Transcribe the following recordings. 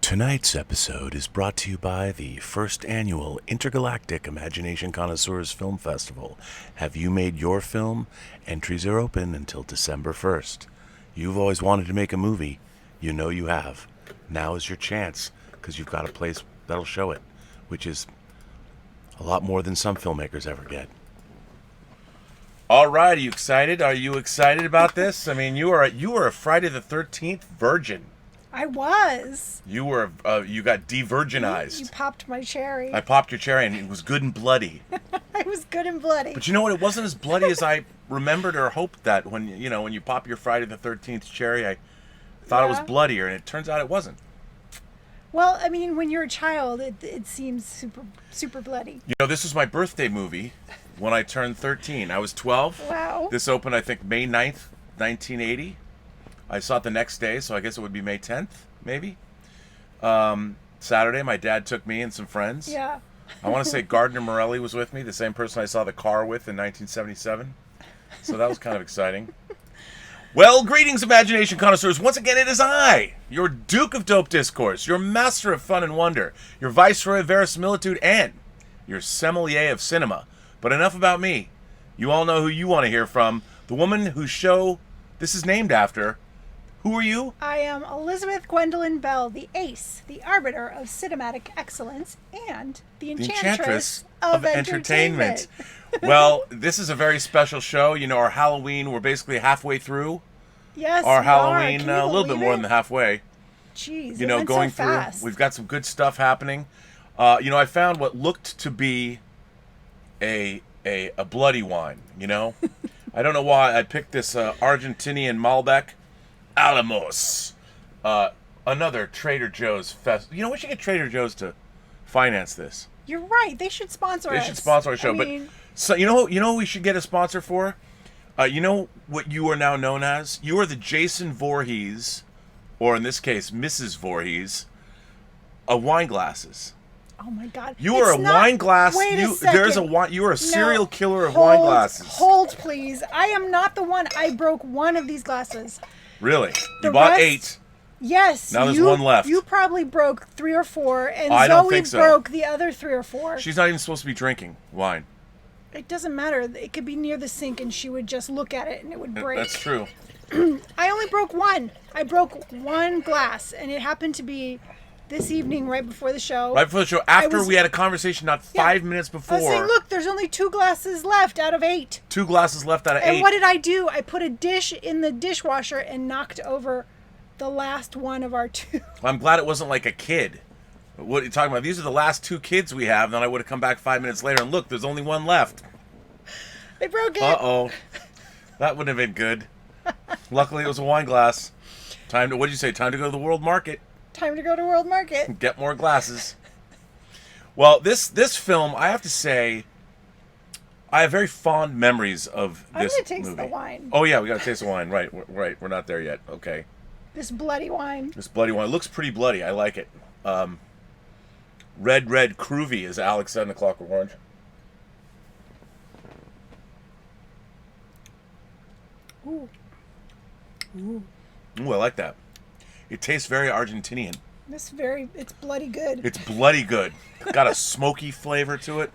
Tonight's episode is brought to you by the first annual Intergalactic Imagination Connoisseurs Film Festival. Have you made your film? Entries are open until December 1st. You've always wanted to make a movie. You know you have. Now is your chance, because you've got a place that'll show it, which is a lot more than some filmmakers ever get. All right, are you excited? Are you excited about this? I mean, you were a Friday the 13th virgin. I was. You got de-virginized. You popped my cherry. I popped your cherry, and it was good and bloody. I was good and bloody. But you know what? It wasn't as bloody as I remembered or hoped that when you pop your Friday the 13th cherry. I thought it was bloodier, and it turns out it wasn't. Well, I mean, when you're a child, it seems super bloody. You know, this was my birthday movie when I turned 13. I was 12. Wow. This opened, I think, May 9th, 1980. I saw it the next day, so I guess it would be May 10th, maybe. Saturday, my dad took me and some friends. Yeah. I want to say Gardner Morelli was with me, the same person I saw The Car with in 1977. So that was kind of exciting. Well, greetings, imagination connoisseurs. Once again, it is I, your Duke of Dope Discourse, your master of fun and wonder, your viceroy of verisimilitude, and your sommelier of cinema. But enough about me. You all know who you want to hear from. The woman whose show this is named after. Who are you? I am Elizabeth Gwendolyn Bell, the ace, the arbiter of cinematic excellence, and the enchantress of entertainment. Well, this is a very special show. You know, our Halloween, we're basically halfway through. Yes, our Halloween, a little bit more than halfway. Jeez, you know, went going so through. fast. We've got some good stuff happening. I found what looked to be a bloody wine. You know, I don't know why I picked this Argentinian Malbec Alamos. Another Trader Joe's fest. You know, we should get Trader Joe's to finance this. You're right. They should sponsor us. They should sponsor our show. But so you know who we should get a sponsor for? You know what you are now known as? You are the Jason Voorhees, or in this case, Mrs. Voorhees, of wine glasses. Oh my God! You are a wine glass. Wait a second. There's a wine. You are a serial killer of wine glasses. Hold, please. I am not the one. I broke one of these glasses. Really? You bought 8. Yes. Now there's one left. You probably broke 3 or 4, and I don't think Zoe so. broke the other 3 or 4. She's not even supposed to be drinking wine. It doesn't matter. It could be near the sink, and she would just look at it, and it would break. That's true. I only broke 1. I broke 1 glass, and it happened to be this evening, right before the show. Right before the show, after we had a conversation, not 5 minutes before. I was saying, look, there's only 2 glasses left out of 8. 2 glasses left out of 8. And what did I do? I put a dish in the dishwasher and knocked over the last one of our 2. I'm glad it wasn't like a kid. What are you talking about? These are the last 2 kids we have. Then I would have come back 5 minutes later and look, there's only 1 left. I broke it. Uh-oh. That wouldn't have been good. Luckily, it was a wine glass. What did you say? Time to go to the world market. Time to go to World Market. Get more glasses. Well, this film, I have to say, I have very fond memories of this movie. I'm going to taste the wine. Oh, yeah, we got to taste the wine. Right. We're not there yet. Okay. This bloody wine. This bloody wine. It looks pretty bloody. I like it. Red Groovy, as Alex said in The Clockwork Orange. Ooh. Ooh, I like that. It tastes very Argentinian. It's bloody good. It's bloody good. Got a smoky flavor to it.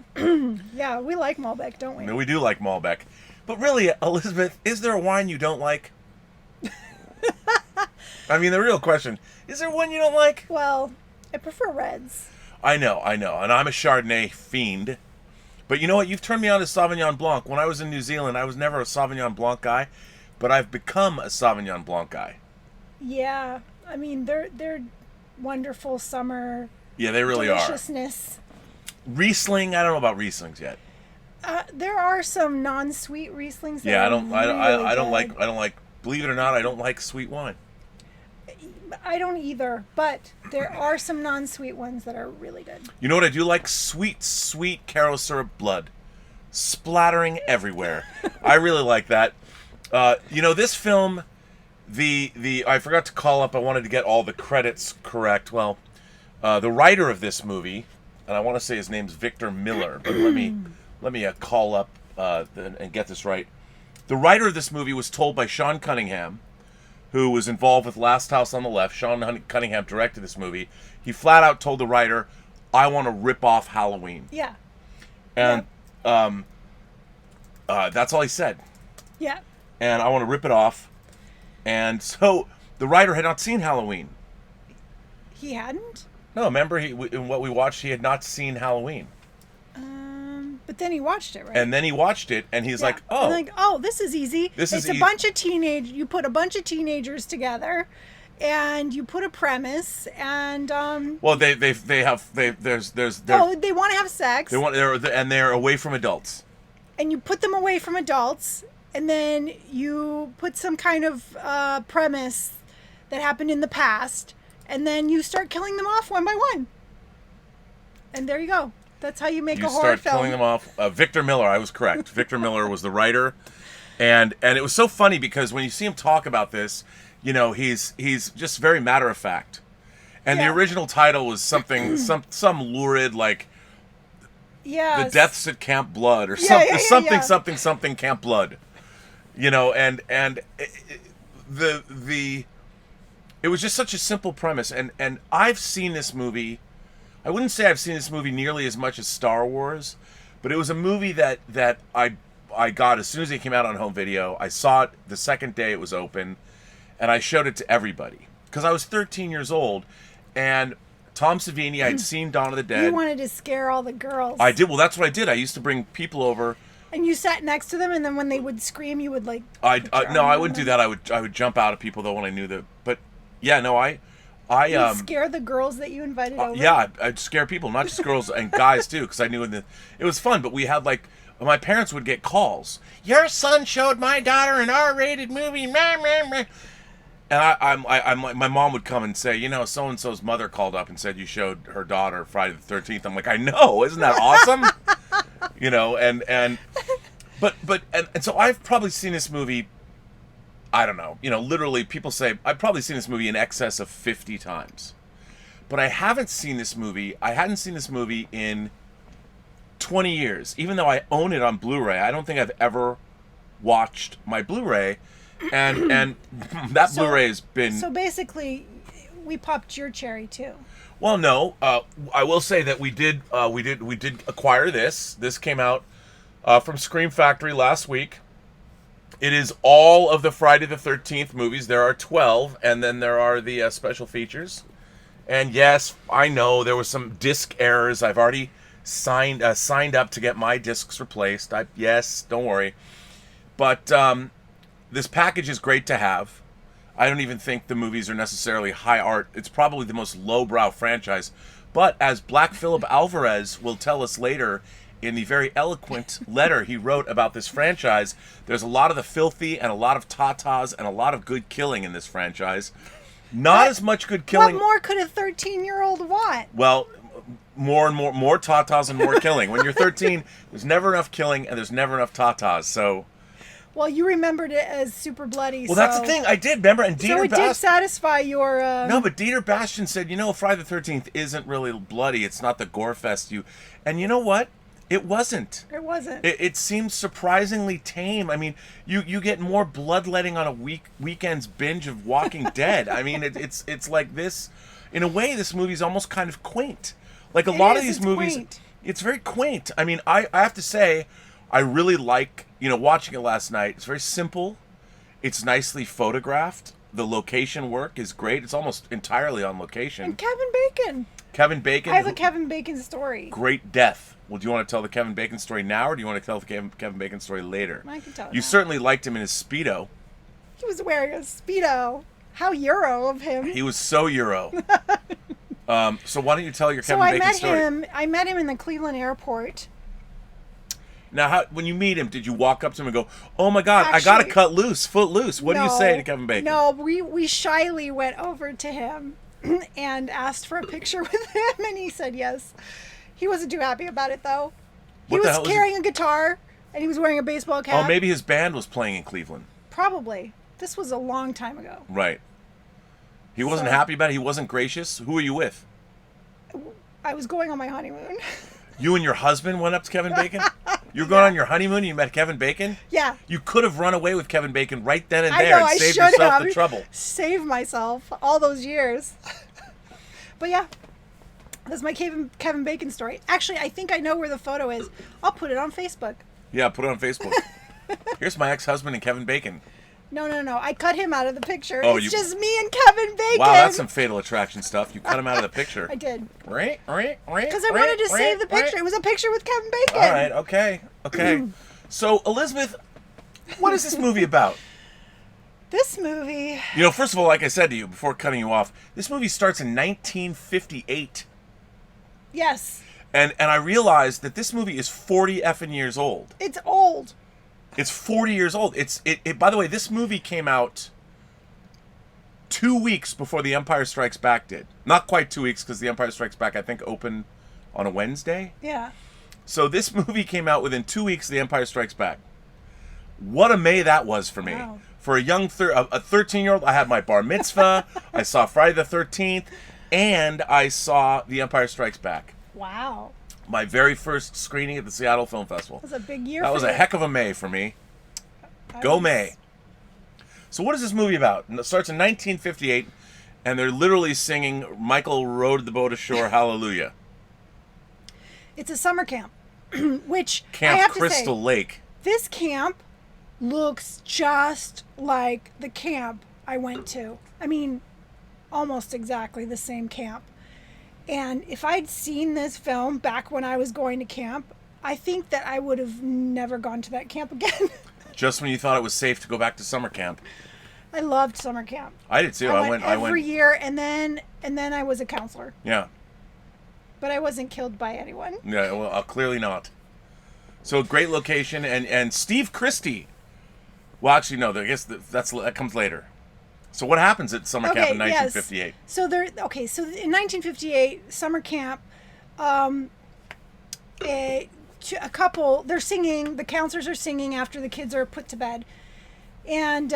Yeah, we like Malbec, don't we? No, we do like Malbec. But really, Elizabeth, is there a wine you don't like? I mean, the real question, is there one you don't like? Well, I prefer reds. I know. And I'm a Chardonnay fiend. But you know what? You've turned me on to Sauvignon Blanc. When I was in New Zealand, I was never a Sauvignon Blanc guy. But I've become a Sauvignon Blanc guy. Yeah. I mean, they're wonderful summer. Yeah, they really deliciousness. Are. Riesling, I don't know about Rieslings yet. There are some non-sweet Rieslings. Yeah, I don't like. Believe it or not, I don't like sweet wine. I don't either, but there are some non-sweet ones that are really good. You know what I do like? Sweet Caro syrup blood, splattering everywhere. I really like that. This film. I forgot to call up. I wanted to get all the credits correct. Well, the writer of this movie, and I want to say his name's Victor Miller, but let me call up and get this right. The writer of this movie was told by Sean Cunningham who was involved with Last House on the Left, Sean Cunningham directed this movie. He flat out told the writer, "I want to rip off Halloween." Yeah. And that's all he said. Yeah. And I want to rip it off. And so the writer had not seen Halloween. He hadn't? No, remember in what we watched, he had not seen Halloween. But then he watched it, right? And then he watched it, and he's like, "Oh, this is easy. It's a bunch of you put a bunch of teenagers together, and you put a premise, and well, they want to have sex. They're away from adults, and you put them away from adults, and then you put some kind of premise that happened in the past, and then you start killing them off one by one, and there you go. That's how you make a horror film. You start killing them off. Victor Miller, I was correct. Victor Miller was the writer, and it was so funny because when you see him talk about this, you know, he's just very matter of fact. And the original title was something some lurid like The Deaths at Camp Blood or something Camp Blood. You know, and it was just such a simple premise, and I've seen this movie. I wouldn't say I've seen this movie nearly as much as Star Wars, but it was a movie that I got as soon as it came out on home video. I saw it the second day it was open, and I showed it to everybody because I was 13 years old, and Tom Savini, I'd seen Dawn of the Dead. You wanted to scare all the girls. I did. Well, that's what I did. I used to bring people over. And you sat next to them, and then when they would scream, you would like. No, I wouldn't do that. I would jump out at people though when I knew that. But yeah, no, You'd scare the girls that you invited over? Yeah, I'd scare people, not just girls and guys too, because I knew it was fun. But we had my parents would get calls. Your son showed my daughter an R-rated movie. Meh, meh, meh. And my mom would come and say, you know, so and so's mother called up and said you showed her daughter Friday the 13th. I'm like, I know, isn't that awesome? You know, but so I've probably seen this movie. I don't know. You know, literally, people say I've probably seen this movie in excess of 50 times. But I haven't seen this movie. I hadn't seen this movie in 20 years. Even though I own it on Blu-ray, I don't think I've ever watched my Blu-ray. And that Blu-ray has been... So basically, we popped your cherry, too. Well, no. I will say that we did acquire this. This came out from Scream Factory last week. It is all of the Friday the 13th movies. There are 12, and then there are the special features. And yes, I know there was some disc errors. I've already signed up to get my discs replaced. Yes, don't worry. But this package is great to have. I don't even think the movies are necessarily high art. It's probably the most lowbrow franchise. But as Black Phillip Alvarez will tell us later, in the very eloquent letter he wrote about this franchise, there's a lot of the filthy and a lot of tatas and a lot of good killing in this franchise. Not as much good killing. What more could a 13-year-old want? Well, more tatas and more killing. When you're 13, there's never enough killing and there's never enough tatas. So, well, you remembered it as super bloody. Well, that's the thing. I did remember, and Dieter did satisfy your. No, but Dieter Bastian said, you know, Friday the 13th isn't really bloody. It's not the gore fest and you know what? It wasn't. It wasn't. It seemed surprisingly tame. I mean, you get more bloodletting on a weekend's binge of Walking Dead. I mean, it's like this. In a way, this movie's almost kind of quaint. Like a lot of these movies, quaint. It's very quaint. I mean, I have to say, I really like, you know, watching it last night. It's very simple. It's nicely photographed. The location work is great. It's almost entirely on location. And Kevin Bacon. I have a Kevin Bacon story. Great death. Well, do you want to tell the Kevin Bacon story now, or do you want to tell the Kevin Bacon story later? I can tell it You now. certainly liked him in his Speedo. He was wearing a Speedo. How Euro of him. He was so Euro. So why don't you tell your Kevin Bacon story? I met him in the Cleveland airport. Now, when you meet him, did you walk up to him and go, "Oh my God, I gotta cut loose, foot loose"? What do you say to Kevin Bacon? No, we shyly went over to him and asked for a picture with him, and he said yes. He wasn't too happy about it, though. He was carrying a guitar, and he was wearing a baseball cap. Oh, maybe his band was playing in Cleveland. Probably. This was a long time ago. Right. He wasn't happy about it? He wasn't gracious? Who were you with? I was going on my honeymoon. You and your husband went up to Kevin Bacon? You were going on your honeymoon and you met Kevin Bacon? Yeah. You could have run away with Kevin Bacon right then and I there know, and I saved should yourself have. the trouble. Save myself all those years. But yeah, that's my Kevin Bacon story. Actually, I think I know where the photo is. I'll put it on Facebook. Yeah, put it on Facebook. Here's my ex-husband and Kevin Bacon. No. I cut him out of the picture. Oh, it's just me and Kevin Bacon. Wow, that's some Fatal Attraction stuff. You cut him out of the picture. I did. Because Because I wanted to save the picture. It was a picture with Kevin Bacon. All right, okay. So, Elizabeth, what is this movie about? This movie... You know, first of all, like I said to you before cutting you off, this movie starts in 1958. Yes. And I realized that this movie is 40 effing years old. It's old. It's 40 years old. By the way, this movie came out 2 weeks before The Empire Strikes Back did. Not quite 2 weeks, because The Empire Strikes Back, I think, opened on a Wednesday. Yeah. So this movie came out within 2 weeks of The Empire Strikes Back. What a May that was for me. Wow. For a young 13-year-old, I had my bar mitzvah, I saw Friday the 13th, and I saw The Empire Strikes Back. Wow. My very first screening at the Seattle Film Festival. That was a big year That for was you. a heck of a May for me. Go May. So what is this movie about? It starts in 1958, and they're literally singing Michael rowed the boat ashore, hallelujah. It's a summer camp, which I Camp have Crystal to say, Lake. this camp looks just like the camp I went to. I mean, almost exactly the same camp. And if I'd seen this film back when I was going to camp, I think that I would have never gone to that camp again. Just when you thought it was safe to go back to summer camp. I loved summer camp. I did too. I went every year, and then I was a counselor. Yeah. But I wasn't killed by anyone. Yeah, well, clearly not. So great location, and Steve Christie. Well, actually, no. I guess that comes later. So what happens at summer camp in 1958? Yes. So in 1958, summer camp, a couple, they're singing. The counselors are singing after the kids are put to bed, and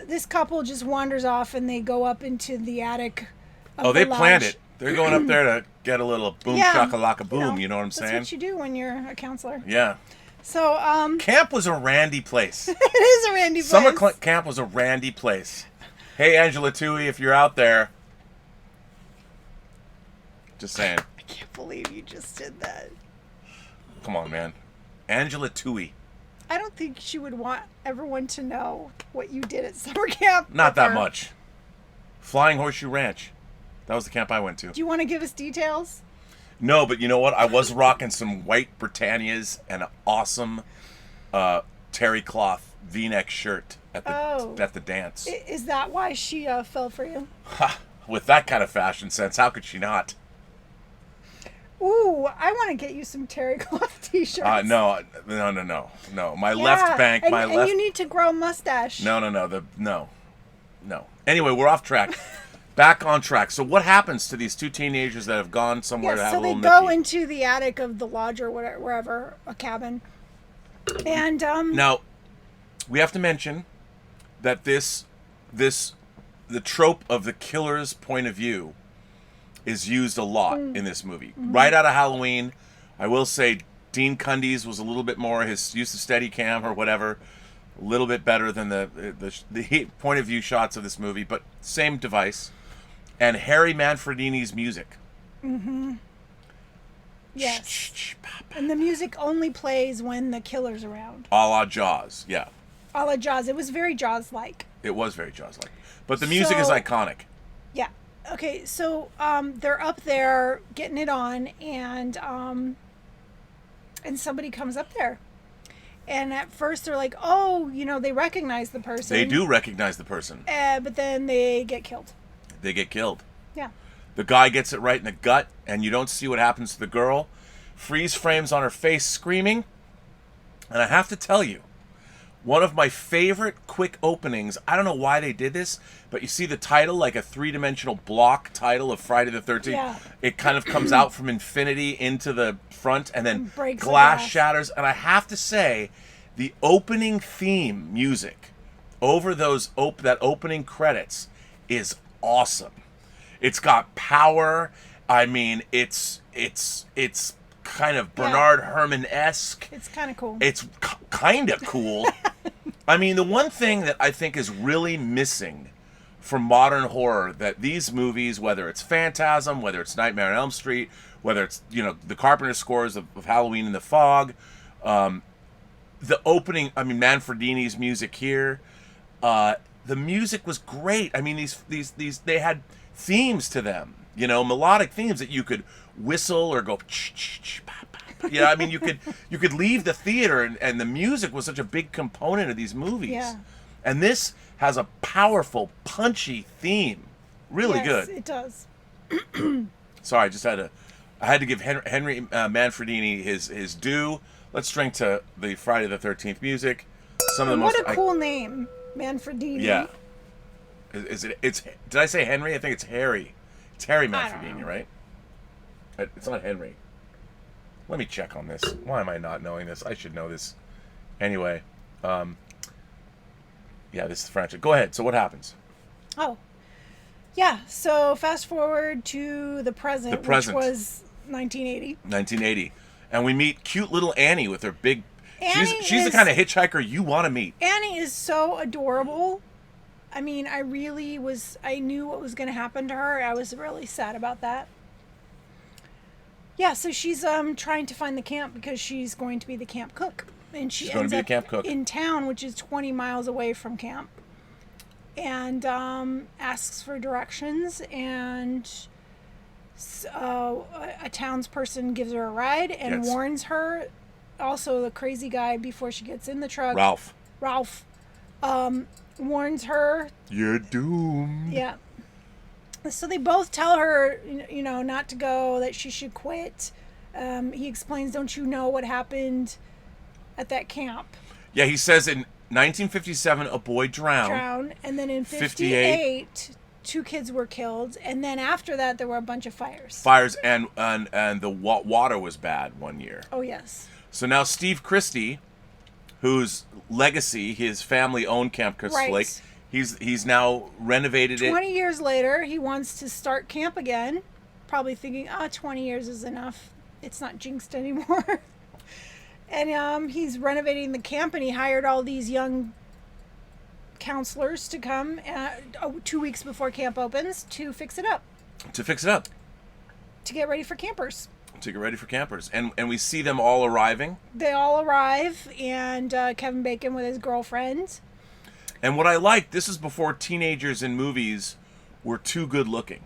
this couple just wanders off, and they go up into the attic. Of They the planned lodge. it. They're going up there to get a little boom shakalaka boom. You know what I'm saying? That's what you do when you're a counselor. Yeah. So Camp was a randy place. it is a randy place. Summer camp was a randy place. Hey, Angela Toohey, if you're out there. Just saying. I can't believe you just did that. Come on, man. Angela Toohey. I don't think she would want everyone to know what you did at summer camp. Not with that her. much. Flying Horseshoe Ranch. That was the camp I went to. Do you want to give us details? No, but you know what? I was rocking some white Britannias and an awesome terry cloth V-neck shirt at the dance. Is that why she fell for you? Ha! With that kind of fashion sense, how could she not? Ooh, I want to get you some terry cloth t-shirts. No. My left bank, and left. you need to grow a mustache. No. Anyway, we're off track. Back on track. So what happens to these two teenagers that have gone somewhere to have a little nippy? So they go into the attic of the lodge or wherever, a cabin. And now, we have to mention that the trope of the killer's point of view is used a lot in this movie. Mm-hmm. Right out of Halloween, I will say Dean Cundy's was a little bit more, his use of Steadicam or whatever, a little bit better than the point of view shots of this movie, but same device. And Harry Manfredini's music. Mm-hmm. Yes. And the music only plays when the killer's around. A la Jaws, yeah. A la Jaws. It was very Jaws-like. It was very Jaws-like. But the music is iconic. Yeah. Okay, so they're up there getting it on, and somebody comes up there. And at first they're like, oh, they recognize the person. They do recognize the person. But then they get killed. They get killed. Yeah. The guy gets it right in the gut, and you don't see what happens to the girl. Freeze frames on her face screaming. And I have to tell you, one of my favorite quick openings, I don't know why they did this, but you see the title, like a three-dimensional block title of Friday the 13th. Yeah. It kind of comes out from infinity into the front, and then breaks glass shatters. And I have to say, the opening theme music over that opening credits is awesome. It's got power. I mean, it's kind of Bernard Herrmann-esque. It's kind of cool. It's kind of cool. I mean, the one thing that I think is really missing from modern horror, that these movies, whether it's Phantasm, whether it's Nightmare on Elm Street, whether it's, the Carpenter scores of Halloween in the Fog, the opening, I mean, Manfredini's music here, the music was great. I mean, these they had themes to them, melodic themes that you could whistle or go I mean, you could leave the theater and the music was such a big component of these movies. Yeah. And this has a powerful, punchy theme. Really good. It does. Sorry, I had to give Henry Manfredini his due. Let's drink to the Friday the 13th music. What a cool name, Manfredini. Yeah. It's did I say Henry? I think it's Harry. It's Harry Manfredini, right? It's not Henry. Let me check on this. Why am I not knowing this? I should know this. Anyway, yeah, this is French. Go ahead. So what happens? Oh, yeah. So fast forward to the present, which was 1980. 1980, and we meet cute little Annie with her big. She's the kind of hitchhiker you want to meet. Annie is so adorable. I mean, I knew what was going to happen to her. I was really sad about that. Yeah, so she's trying to find the camp because she's going to be the camp cook. And she's going to be the camp cook in town, which is 20 miles away from camp. And asks for directions, and a townsperson gives her a ride and warns her. Also, the crazy guy, before she gets in the truck, Ralph, warns her. You're doomed. Yeah. So they both tell her, not to go, that she should quit. He explains, don't you know what happened at that camp? Yeah, he says in 1957, a boy drowned. And then in 58, 2 kids were killed. And then after that, there were a bunch of fires. And the water was bad one year. Oh, yes. So now Steve Christie, whose legacy, his family owned Camp Crystal Lake, he's now renovated 20 years later, he wants to start camp again. Probably thinking, 20 years is enough. It's not jinxed anymore. And he's renovating the camp, and he hired all these young counselors to come 2 weeks before camp opens to fix it up. To get ready for campers. And we see them all arriving. They all arrive, and Kevin Bacon with his girlfriend. And what I like, this is before teenagers in movies were too good looking.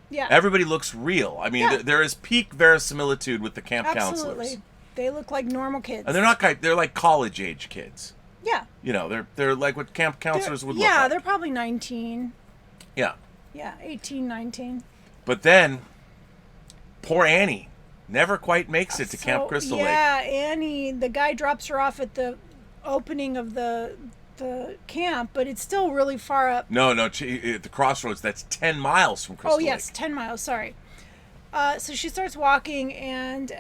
Yeah. Everybody looks real. I mean, there is peak verisimilitude with the camp counselors. Absolutely. They look like normal kids. And they're like college age kids. Yeah. They're like what camp counselors would look like. Yeah, they're probably 19. Yeah. Yeah, 18, 19. But then, poor Annie never quite makes it to Camp Crystal Lake. Yeah, Annie, the guy drops her off at the opening of the camp, but it's still really far up. No, at the crossroads, that's 10 miles from Crystal Lake. Oh, yes, 10 miles, sorry. So she starts walking, and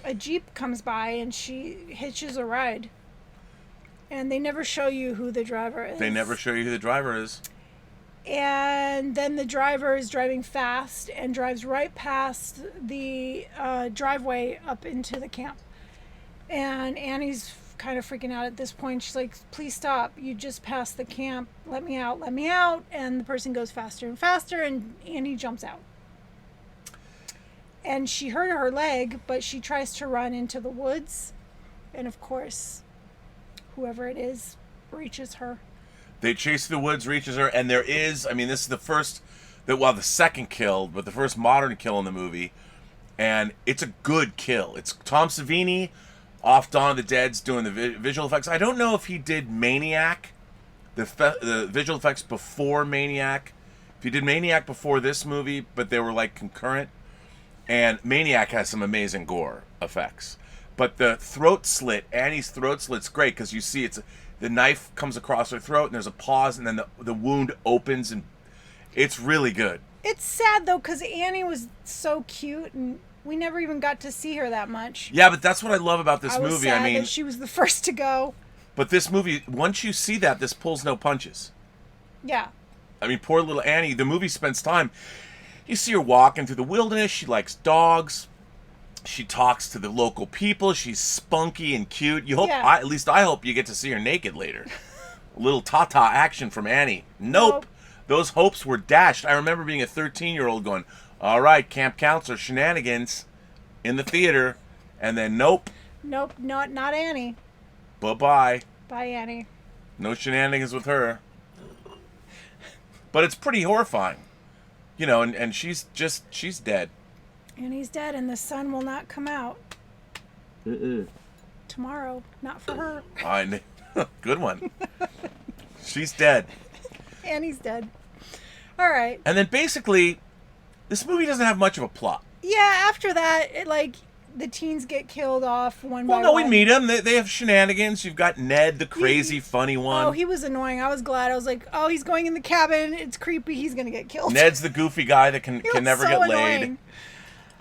a Jeep comes by, and she hitches a ride. And they never show you who the driver is. And then the driver is driving fast and drives right past the driveway up into the camp. And Annie's kind of freaking out at this point. She's like, please stop. You just passed the camp. Let me out. And the person goes faster and faster, and Annie jumps out. And she hurt her leg, but she tries to run into the woods. And of course, whoever it is reaches her. They chase through the woods, reaches her, and there is, this is the second kill, but the first modern kill in the movie, and it's a good kill. It's Tom Savini off Dawn of the Dead's doing the visual effects. I don't know if he did Maniac, the visual effects before Maniac. If he did Maniac before this movie, but they were like concurrent. And Maniac has some amazing gore effects. But the throat slit, Annie's throat slit's great because you see the knife comes across her throat and there's a pause and then the wound opens and it's really good. It's sad though because Annie was so cute and we never even got to see her that much. Yeah, but that's what I love about this movie. I was sad that she was the first to go. But this movie, once you see that, this pulls no punches. Yeah. Poor little Annie, the movie spends time. You see her walking through the wilderness. She likes dogs. She talks to the local people. She's spunky and cute. You hope, Yeah. at least I hope you get to see her naked later. A little ta-ta action from Annie. Nope. Those hopes were dashed. I remember being a 13-year-old going, all right, camp counselor shenanigans in the theater. And then nope. Nope, not Annie. Bye-bye. Bye, Annie. No shenanigans with her. But it's pretty horrifying. You know, and she's dead. Annie's dead, and the sun will not come out. Mm-mm. Tomorrow. Not for her. Good one. She's dead. Annie's dead. All right. And then basically, this movie doesn't have much of a plot. Yeah, after that, the teens get killed off one by one. Well, no, we meet them. They have shenanigans. You've got Ned, the crazy, funny one. Oh, he was annoying. I was glad. I was like, oh, he's going in the cabin. It's creepy. He's going to get killed. Ned's the goofy guy that can never get laid.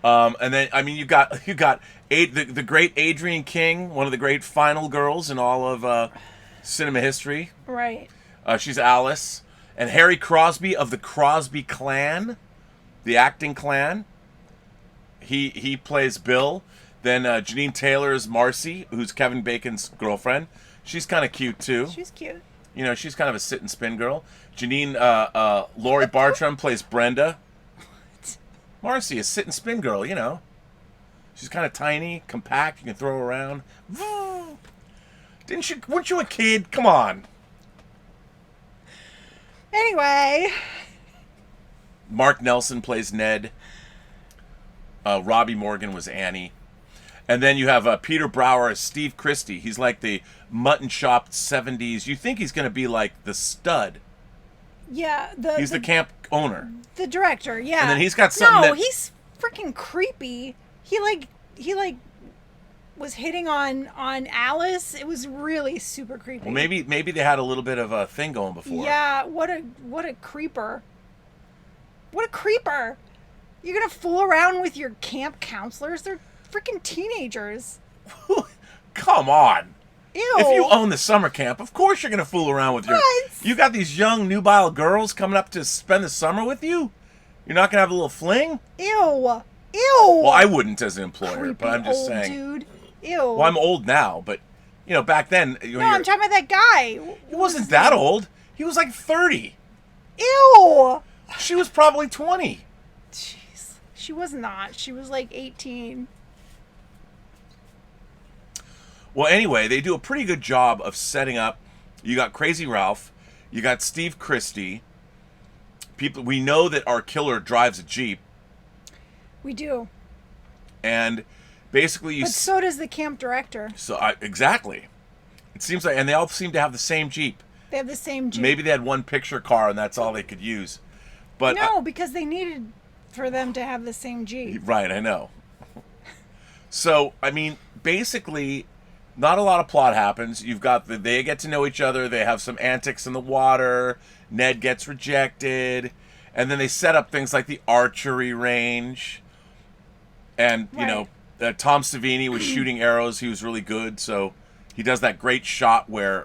And then, I mean, you got the great Adrienne King, one of the great final girls in all of cinema history. Right. She's Alice. And Harry Crosby of the Crosby clan, the acting clan. He plays Bill. Then Janine Taylor is Marcy, who's Kevin Bacon's girlfriend. She's kind of cute, too. She's cute. You know, she's kind of a sit and spin girl. Janine, Laurie Bartram plays Brenda. What? Marcy, a sit and spin girl, you know. She's kind of tiny, compact, you can throw her around. Weren't you a kid? Come on. Anyway. Mark Nelson plays Ned. Robbie Morgan was Annie. And then you have Peter Brower as Steve Christie. He's like the mutton chopped 70s. You think he's going to be like the stud. Yeah. He's the camp owner. The director, yeah. And then he's got something No, he's freaking creepy. He was hitting on Alice. It was really super creepy. Well, maybe they had a little bit of a thing going before. Yeah, what a creeper. What a creeper. You're going to fool around with your camp counselors? They're freaking teenagers. Come on. Ew. If you own the summer camp, of course you're going to fool around with You got these young, nubile girls coming up to spend the summer with you? You're not going to have a little fling? Ew. Well, I wouldn't as an employer, Creepy but I'm just old saying. Dude. Ew. Well, I'm old now, but, you know, back then... No, I'm talking about that guy. He wasn't that old. He was like 30. Ew. She was probably 20. Jeez. She was not. She was like 18. Well, anyway, they do a pretty good job of setting up. You got Crazy Ralph. You got Steve Christie. We know that our killer drives a Jeep. We do. And basically But so does the camp director. Exactly. It seems like, and they all seem to have the same Jeep. They have the same Jeep. Maybe they had one picture car and that's all they could use. But no, because they needed for them to have the same Jeep. Right, I know. So, I mean, basically, not a lot of plot happens. You've got they get to know each other. They have some antics in the water. Ned gets rejected. And then they set up things like the archery range. And, you know, Tom Savini was shooting arrows. He was really good. So he does that great shot where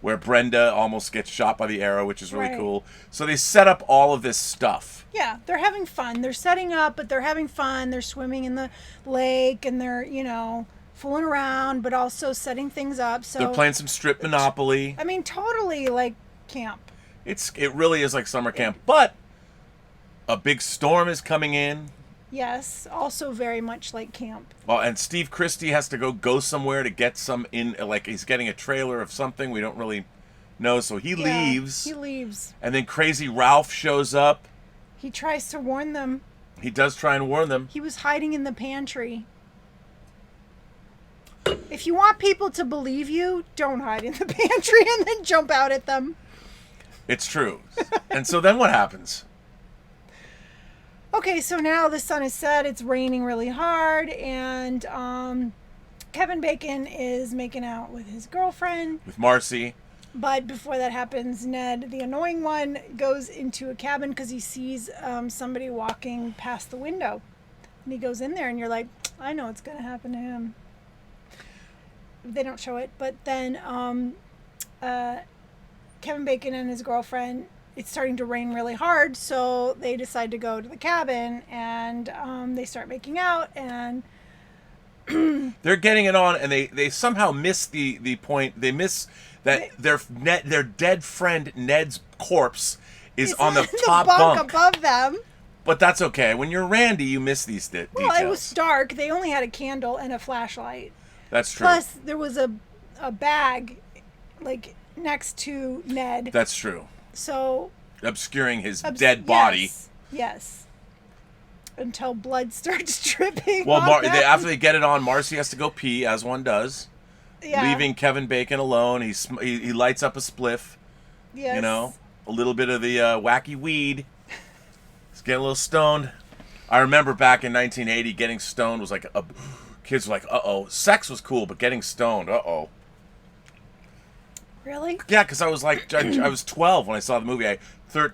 Brenda almost gets shot by the arrow, which is really cool. So they set up all of this stuff. Yeah, they're having fun. They're setting up, but they're having fun. They're swimming in the lake and they're, you know, fooling around, but also setting things up. So they're playing some strip Monopoly. I mean, totally like camp. It really is like summer camp, but a big storm is coming in. Yes, also very much like camp. Well, and Steve Christie has to go somewhere to get some in, like he's getting a trailer of something we don't really know, so he leaves. He leaves. And then Crazy Ralph shows up. He tries to warn them. He does try and warn them. He was hiding in the pantry. If you want people to believe you, don't hide in the pantry and then jump out at them. It's true. And so then what happens? Okay, so now the sun is set, it's raining really hard, and Kevin Bacon is making out with his girlfriend. With Marcy. But before that happens, Ned, the annoying one, goes into a cabin because he sees somebody walking past the window. And he goes in there, and you're like, I know what's going to happen to him. They don't show it, but then Kevin Bacon and his girlfriend it's starting to rain really hard, so they decide to go to the cabin, and they start making out, and they're getting it on, and they somehow miss the point. They miss that their dead friend Ned's corpse is on the top bunk above them. But that's okay. When you're Randy, you miss these details. Well, it was dark. They only had a candle and a flashlight. That's true. Plus, there was a bag, like, next to Ned. That's true. So... obscuring his dead body. Yes. Until blood starts dripping. Well, after they get it on, Marcy has to go pee, as one does. Yeah. Leaving Kevin Bacon alone. He lights up a spliff. Yes. You know, a little bit of the wacky weed. He's getting a little stoned. I remember back in 1980, getting stoned was like kids were like, uh-oh. Sex was cool, but getting stoned, uh-oh. Really? Yeah, because I was like, I was 12 when I saw the movie.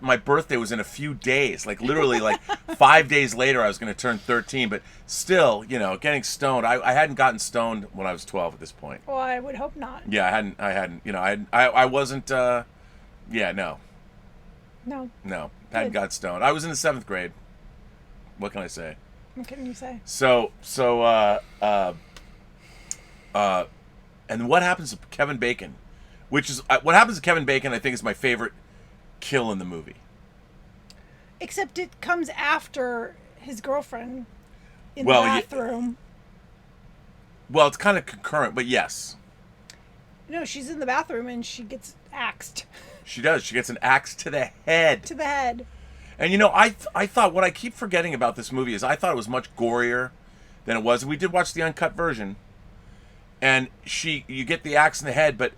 My birthday was in a few days. Like, literally, like, 5 days later, I was going to turn 13. But still, you know, getting stoned. I hadn't gotten stoned when I was 12 at this point. Well, I would hope not. Yeah, I hadn't, you know, I wasn't, no. No. No, hadn't got stoned. I was in the 7th grade. What can I say? What can you say? And what happens to Kevin Bacon? Which is what happens to Kevin Bacon. I think is my favorite kill in the movie. Except it comes after his girlfriend in the bathroom. Well, it's kind of concurrent, but yes. No, she's in the bathroom and she gets axed. She does. She gets an axe to the head. To the head. And you know, I thought what I keep forgetting about this movie is I thought it was much gorier than it was. We did watch the uncut version, and you get the axe in the head, but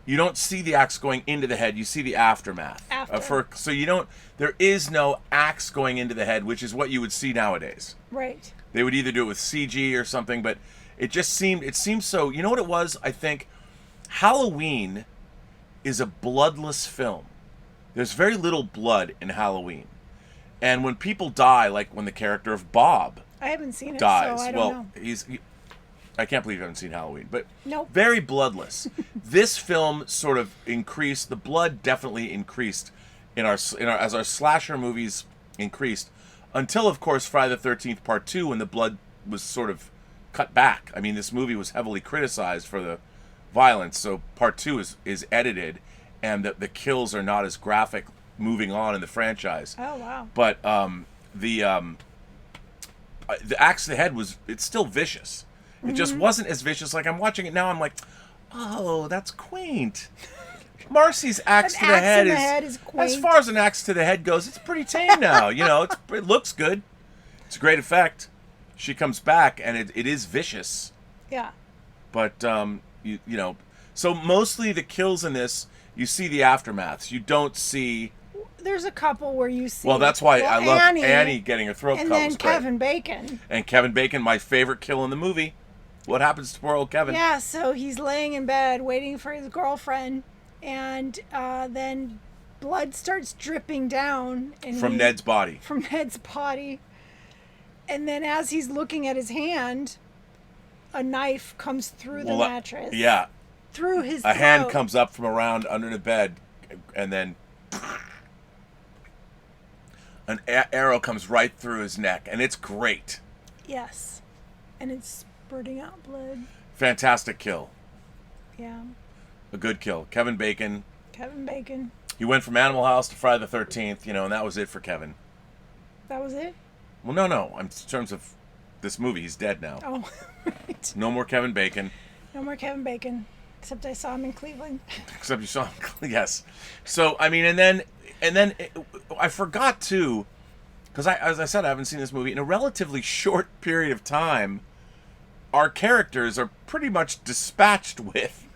you don't see the axe going into the head. You see the aftermath. So you don't. There is no axe going into the head, which is what you would see nowadays. Right. They would either do it with CG or something, but it seemed so. You know what it was? I think Halloween is a bloodless film. There's very little blood in Halloween, and when people die, like when the character of Bob, I haven't seen it, dies. So I don't know. I can't believe you haven't seen Halloween, but nope. Very bloodless. This film sort of increased. The blood definitely increased as our slasher movies increased, until of course Friday the 13th Part 2, when the blood was sort of cut back. I mean, this movie was heavily criticized for the violence, so Part 2 is edited, and the kills are not as graphic moving on in the franchise. Oh wow! But the axe to the head it's still vicious. It just wasn't as vicious. Like, I'm watching it now, I'm like, oh, that's quaint. Marcy's axe to the head is quaint. As far as an axe to the head goes, it's pretty tame now. You know, it looks good. It's a great effect. She comes back, and it is vicious. Yeah. But you know, so mostly the kills in this, you see the aftermaths. You don't see. There's a couple where you see. Well, that's why I love Annie getting her throat cut. And then Kevin Bacon. And Kevin Bacon, my favorite kill in the movie. What happens to poor old Kevin? Yeah, so he's laying in bed waiting for his girlfriend, and then blood starts dripping down. From Ned's body. From Ned's body. And then as he's looking at his hand, a knife comes through the mattress. Yeah. Through his throat. A hand comes up from around under the bed, and then an arrow comes right through his neck, and it's great. Yes. And it's spurting out blood. Fantastic kill. Yeah. A good kill. Kevin Bacon. He went from Animal House to Friday the 13th, you know, and that was it for Kevin. That was it? Well, no. In terms of this movie, he's dead now. Oh, right. No more Kevin Bacon. No more Kevin Bacon. Except I saw him in Cleveland. Except you saw him, yes. So, I mean, and then I forgot too, because as I said, I haven't seen this movie in a relatively short period of time. Our characters are pretty much dispatched with.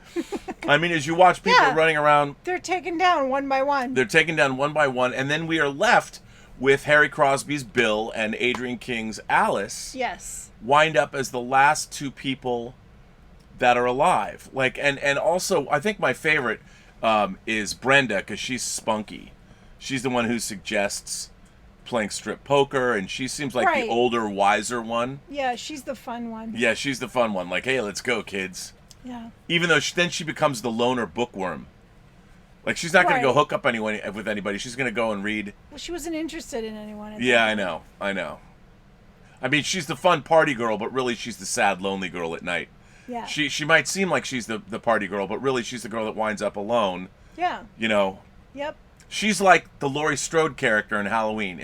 I mean, as you watch people running around, they're taken down one by one. And then we are left with Harry Crosby's Bill and Adrienne King's Alice. Yes. Wind up as the last two people that are alive. Like, and also, I think my favorite is Brenda, because she's spunky. She's the one who suggests playing strip poker, and she seems like the older, wiser one. Yeah, she's the fun one. Yeah, she's the fun one. Like, hey, let's go, kids. Yeah. Even though then she becomes the loner bookworm. Like, she's not going to go Right. hook up anyone with anybody. She's going to go and read. Well, she wasn't interested in anyone. At Yeah, that I point. know. I mean, she's the fun party girl, but really she's the sad, lonely girl at night. Yeah. She might seem like she's the party girl, but really she's the girl that winds up alone. Yeah. You know, Yep. she's like the Laurie Strode character in Halloween.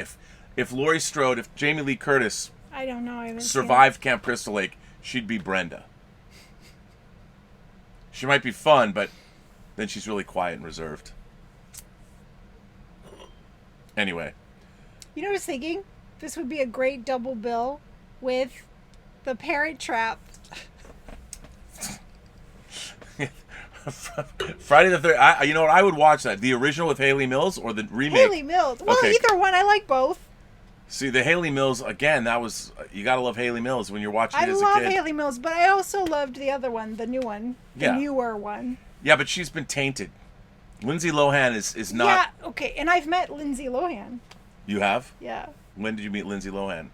If Laurie Strode, if Jamie Lee Curtis I don't know. I haven't survived Camp Crystal Lake, she'd be Brenda. She might be fun, but then she's really quiet and reserved. Anyway. You know what I was thinking? This would be a great double bill with The Parent Trap. Friday the 3rd. You know what? I would watch that. The original with Haley Mills or the remake? Haley Mills. Well, Okay. either one. I like both. See, the Haley Mills, again, that was... You gotta love Haley Mills when you're watching I it as a love kid. Haley Mills, but I also loved the other one, the new one. The Yeah. newer one. Yeah, but she's been tainted. Lindsay Lohan is not... Yeah, okay. And I've met Lindsay Lohan. You have? Yeah. When did you meet Lindsay Lohan?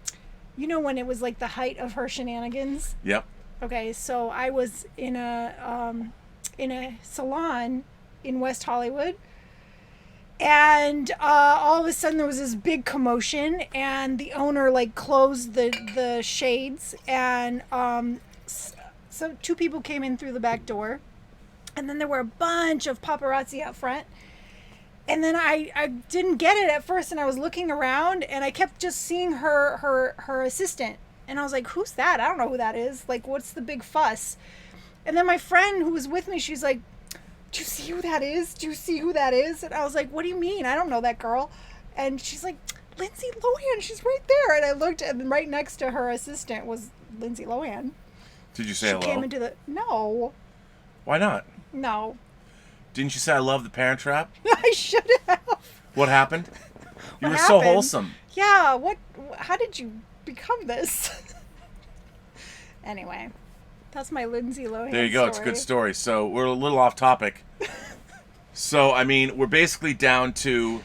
You know when it was like the height of her shenanigans? Yep. Okay, so I was in a salon in West Hollywood, and all of a sudden there was this big commotion, and the owner like closed the shades, and so two people came in through the back door, and then there were a bunch of paparazzi out front. And then I didn't get it at first, and I was looking around, and I kept just seeing her assistant. And I was like, who's that? I don't know who that is. Like, what's the big fuss? And then my friend who was with me, she's like, do you see who that is? Do you see who that is? And I was like, what do you mean? I don't know that girl. And she's like, Lindsay Lohan, she's right there. And I looked, and right next to her assistant was Lindsay Lohan. Did you say She hello? came into the... No. Why not? No. Didn't you say I love the Parent Trap? I should have. What happened? You What were so happened? wholesome. Yeah, how did you become this? Anyway, that's my Lindsay Lohan There you go. story. It's a good story. So we're a little off topic. So, I mean, we're basically down to,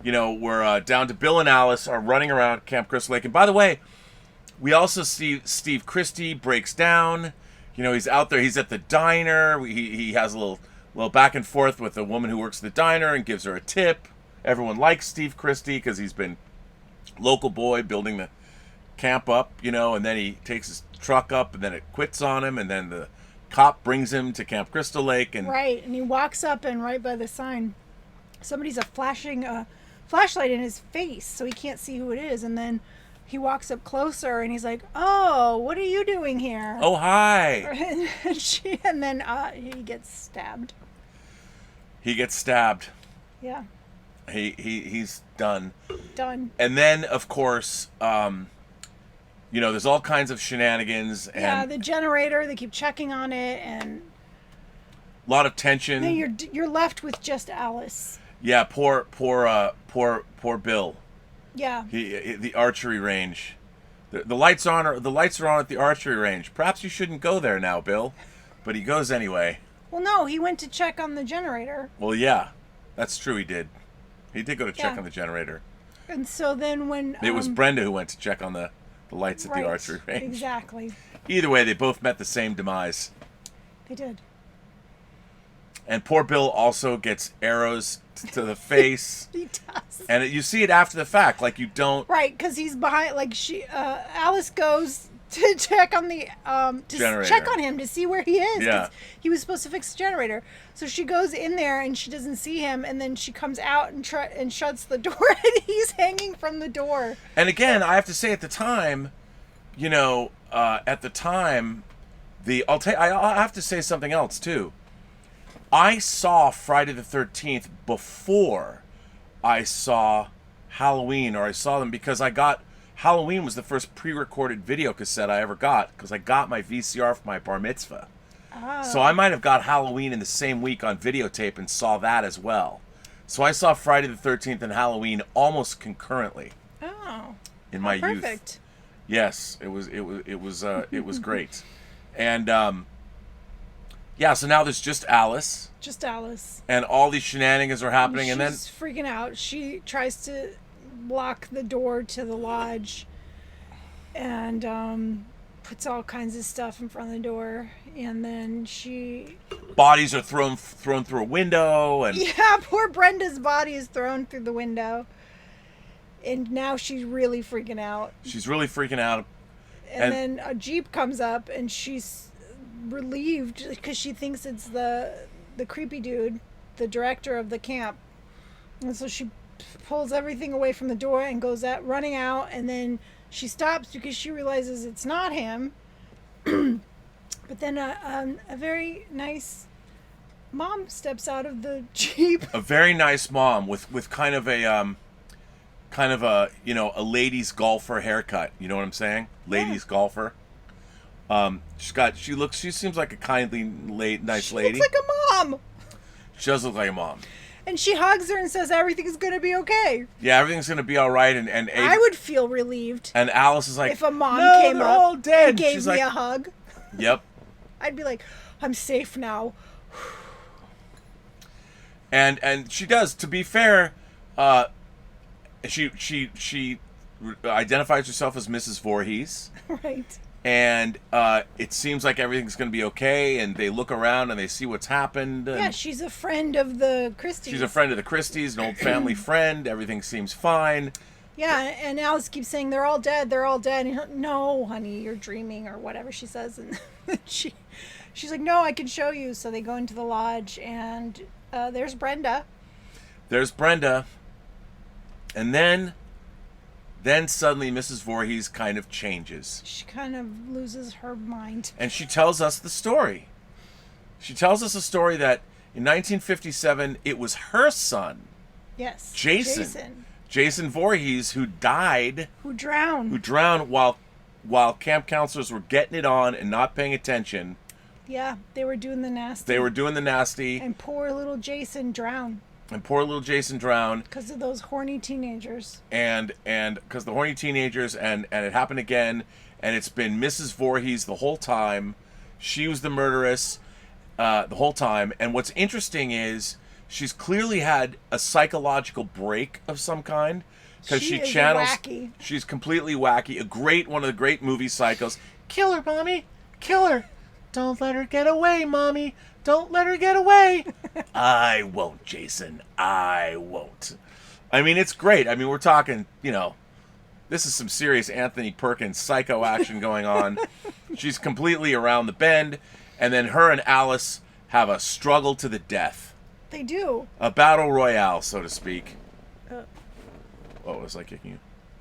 we're down to Bill and Alice are running around Camp Crystal Lake. And by the way, we also see Steve Christie breaks down. He's out there. He's at the diner. He has a little back and forth with a woman who works at the diner and gives her a tip. Everyone likes Steve Christie because he's been local boy building the camp up, and then he takes his truck up and then it quits on him, and then the cop brings him to Camp Crystal Lake. And Right, and he walks up, and right by the sign, somebody's flashing a flashlight in his face so he can't see who it is, and then he walks up closer and he's like, oh, what are you doing here? Oh, hi. and then he gets stabbed. He gets stabbed. Yeah, He's done. done. And then, of course, there's all kinds of shenanigans and Yeah, the generator, they keep checking on it, and a lot of tension. then you're left with just Alice. Yeah, poor Bill. Yeah. The archery range. The lights are on at the archery range. Perhaps you shouldn't go there now, Bill, but he goes anyway. Well, no, he went to check on the generator. Well, yeah, that's true. He did. He did go to check Yeah. on the generator. And so then when... It was Brenda who went to check on the lights at right, the archery range. Exactly. Either way, they both met the same demise. They did. And poor Bill also gets arrows to the face. He does. And you see it after the fact. Like, you don't... Right, because he's behind... Like, Alice goes to check on the... Generator. check on him to see where he is. 'cause Yeah. he was supposed to fix the generator. So she goes in there, and she doesn't see him, and then she comes out and shuts the door, and he's hanging from the door. And again, I have to say, at the time, I have to say something else too. I saw Friday the 13th before I saw Halloween, or I saw them because Halloween was the first pre-recorded video cassette I ever got, because I got my VCR for my bar mitzvah. Oh. So I might have got Halloween in the same week on videotape and saw that as well. So I saw Friday the 13th and Halloween almost concurrently Oh. in my youth. Perfect. Yes, it was great. And so now there's just Alice, Just Alice. and all these shenanigans are happening, and then She's freaking out. She tries to block the door to the lodge, and puts all kinds of stuff in front of the door, and then she... Bodies are thrown through a window, and Yeah, poor Brenda's body is thrown through the window. And now she's really freaking out. She's really freaking out. And then a Jeep comes up, and she's relieved because she thinks it's the creepy dude, the director of the camp. And so she pulls everything away from the door and goes out, running out, and then she stops because she realizes it's not him. But then a very nice mom steps out of the Jeep. A very nice mom with kind of a a ladies golfer haircut. You know what I'm saying? Ladies golfer. She seems like a kindly nice lady. She looks like a mom. She does look like a mom. And she hugs her and says everything's going to be okay. Yeah, everything's going to be all right. And I would feel relieved. And Alice is like, if a mom came they're up all dead. and gave She's me like, a hug. Yep. I'd be like, I'm safe now. And she does. To be fair, she identifies herself as Mrs. Voorhees. Right. And it seems like everything's going to be okay, and they look around and they see what's happened. Yeah, she's a friend of the Christies. She's a friend of the Christies, an old family friend. Everything seems fine. Yeah, and Alice keeps saying, they're all dead, they're all dead. And no, honey, you're dreaming, or whatever she says. And she's like, no, I can show you. So they go into the lodge, and there's Brenda. There's Brenda. And then suddenly Mrs. Voorhees kind of changes. She kind of loses her mind. And she tells us the story. She tells us a story that in 1957, it was her son. Yes. Jason Voorhees, who died. Who drowned while camp counselors were getting it on and not paying attention. Yeah, they were doing the nasty. And poor little Jason drowned. Because of those horny teenagers. And because the horny teenagers, and it happened again, and it's been Mrs. Voorhees the whole time. She was the murderess the whole time. And what's interesting is she's clearly had a psychological break of some kind. Because she channels... Wacky. She's completely wacky. One of the great movie psychos. Kill her, Mommy. Kill her. Don't let her get away, Mommy. Don't let her get away. I won't, Jason. I won't. I mean, it's great. I mean, we're talking, this is some serious Anthony Perkins psycho action going on. She's completely around the bend. And then her and Alice have a struggle to the death. They do. A battle royale, so to speak. What was I kicking you?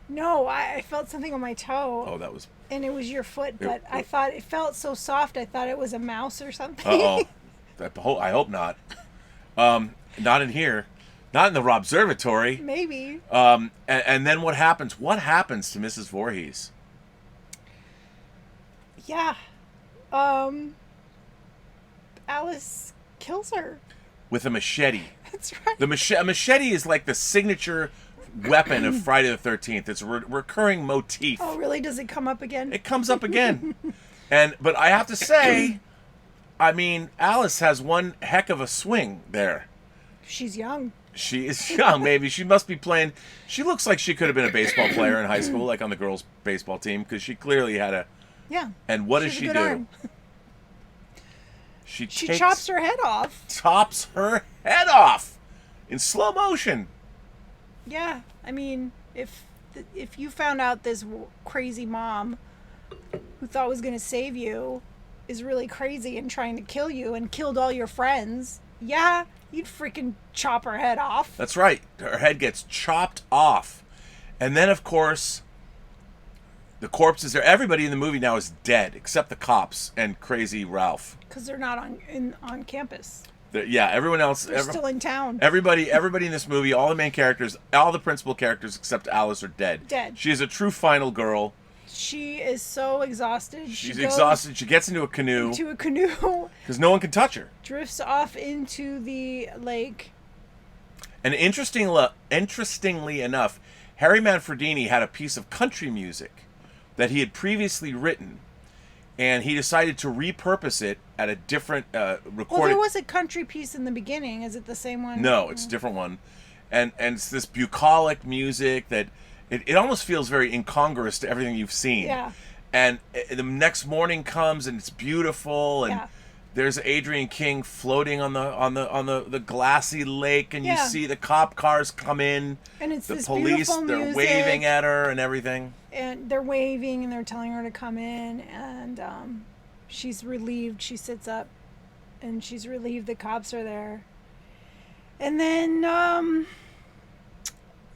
No, I felt something on my toe. Oh, that was... And it was your foot, but I thought it felt so soft, I thought it was a mouse or something. Uh-oh. I hope not. Not in here. Not in the Robservatory. Maybe. And then what happens? What happens to Mrs. Voorhees? Yeah. Alice kills her. With a machete. That's right. A machete is like the signature weapon of Friday the 13th. It's a recurring motif. Oh, really? Does it come up again? It comes up again. But I have to say... I mean, Alice has one heck of a swing there. She's young. She is young, maybe. She must be playing... She looks like she could have been a baseball player in high school, like on the girls' baseball team, because she clearly had a... Yeah. And what does she do? Arm. She chops her head off. Chops her head off! In slow motion. Yeah. I mean, if you found out this crazy mom who thought was going to save you... is really crazy and trying to kill you and killed all your friends, yeah, you'd freaking chop her head off. That's right. Her head gets chopped off. And then, of course, the corpses there. Everybody in the movie now is dead, except the cops and crazy Ralph. Because they're not on campus. Everyone else... They're still in town. Everybody in this movie, all the main characters, all the principal characters except Alice are dead. Dead. She is a true final girl. She is so exhausted. She's exhausted. She gets into a canoe. Because no one can touch her. Drifts off into the lake. And interestingly enough, Harry Manfredini had a piece of country music that he had previously written, and he decided to repurpose it at a different recording. Well, there was a country piece in the beginning. Is it the same one? No, it's a different one. And it's this bucolic music that... It almost feels very incongruous to everything you've seen. Yeah. And the next morning comes and it's beautiful, and Yeah. there's Adrian King floating on the glassy lake, and you Yeah. see the cop cars come in, And it's the this police, beautiful they're music. waving at her and everything. And they're waving and they're telling her to come in, and she's relieved. She sits up and she's relieved the cops are there. And then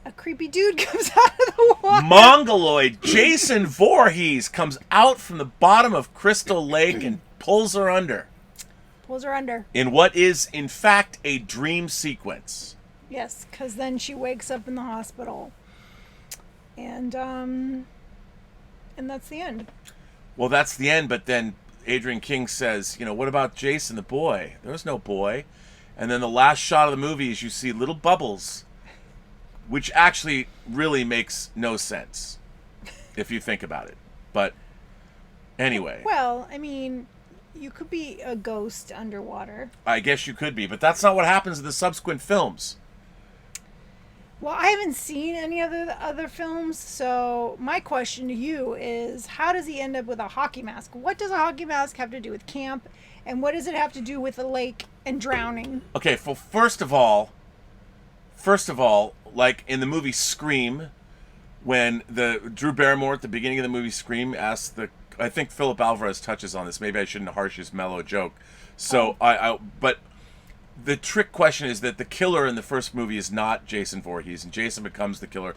a creepy dude comes out of the water. Mongoloid Jason Voorhees comes out from the bottom of Crystal Lake and pulls her under. Pulls her under. In what is, in fact, a dream sequence. Yes, because then she wakes up in the hospital. And that's the end. Well, that's the end, but then Adrian King says, what about Jason, the boy? There was no boy. And then the last shot of the movie is you see little bubbles, which actually really makes no sense if you think about it. But anyway. Well, I mean, you could be a ghost underwater. I guess you could be, but that's not what happens in the subsequent films. Well, I haven't seen any of the other films, so my question to you is, how does he end up with a hockey mask? What does a hockey mask have to do with camp, and what does it have to do with the lake and drowning? Okay, well, first of all, like in the movie Scream, when the Drew Barrymore at the beginning of the movie Scream asks I think Philip Alvarez touches on this. Maybe I shouldn't harsh his mellow joke. So but the trick question is that the killer in the first movie is not Jason Voorhees, and Jason becomes the killer,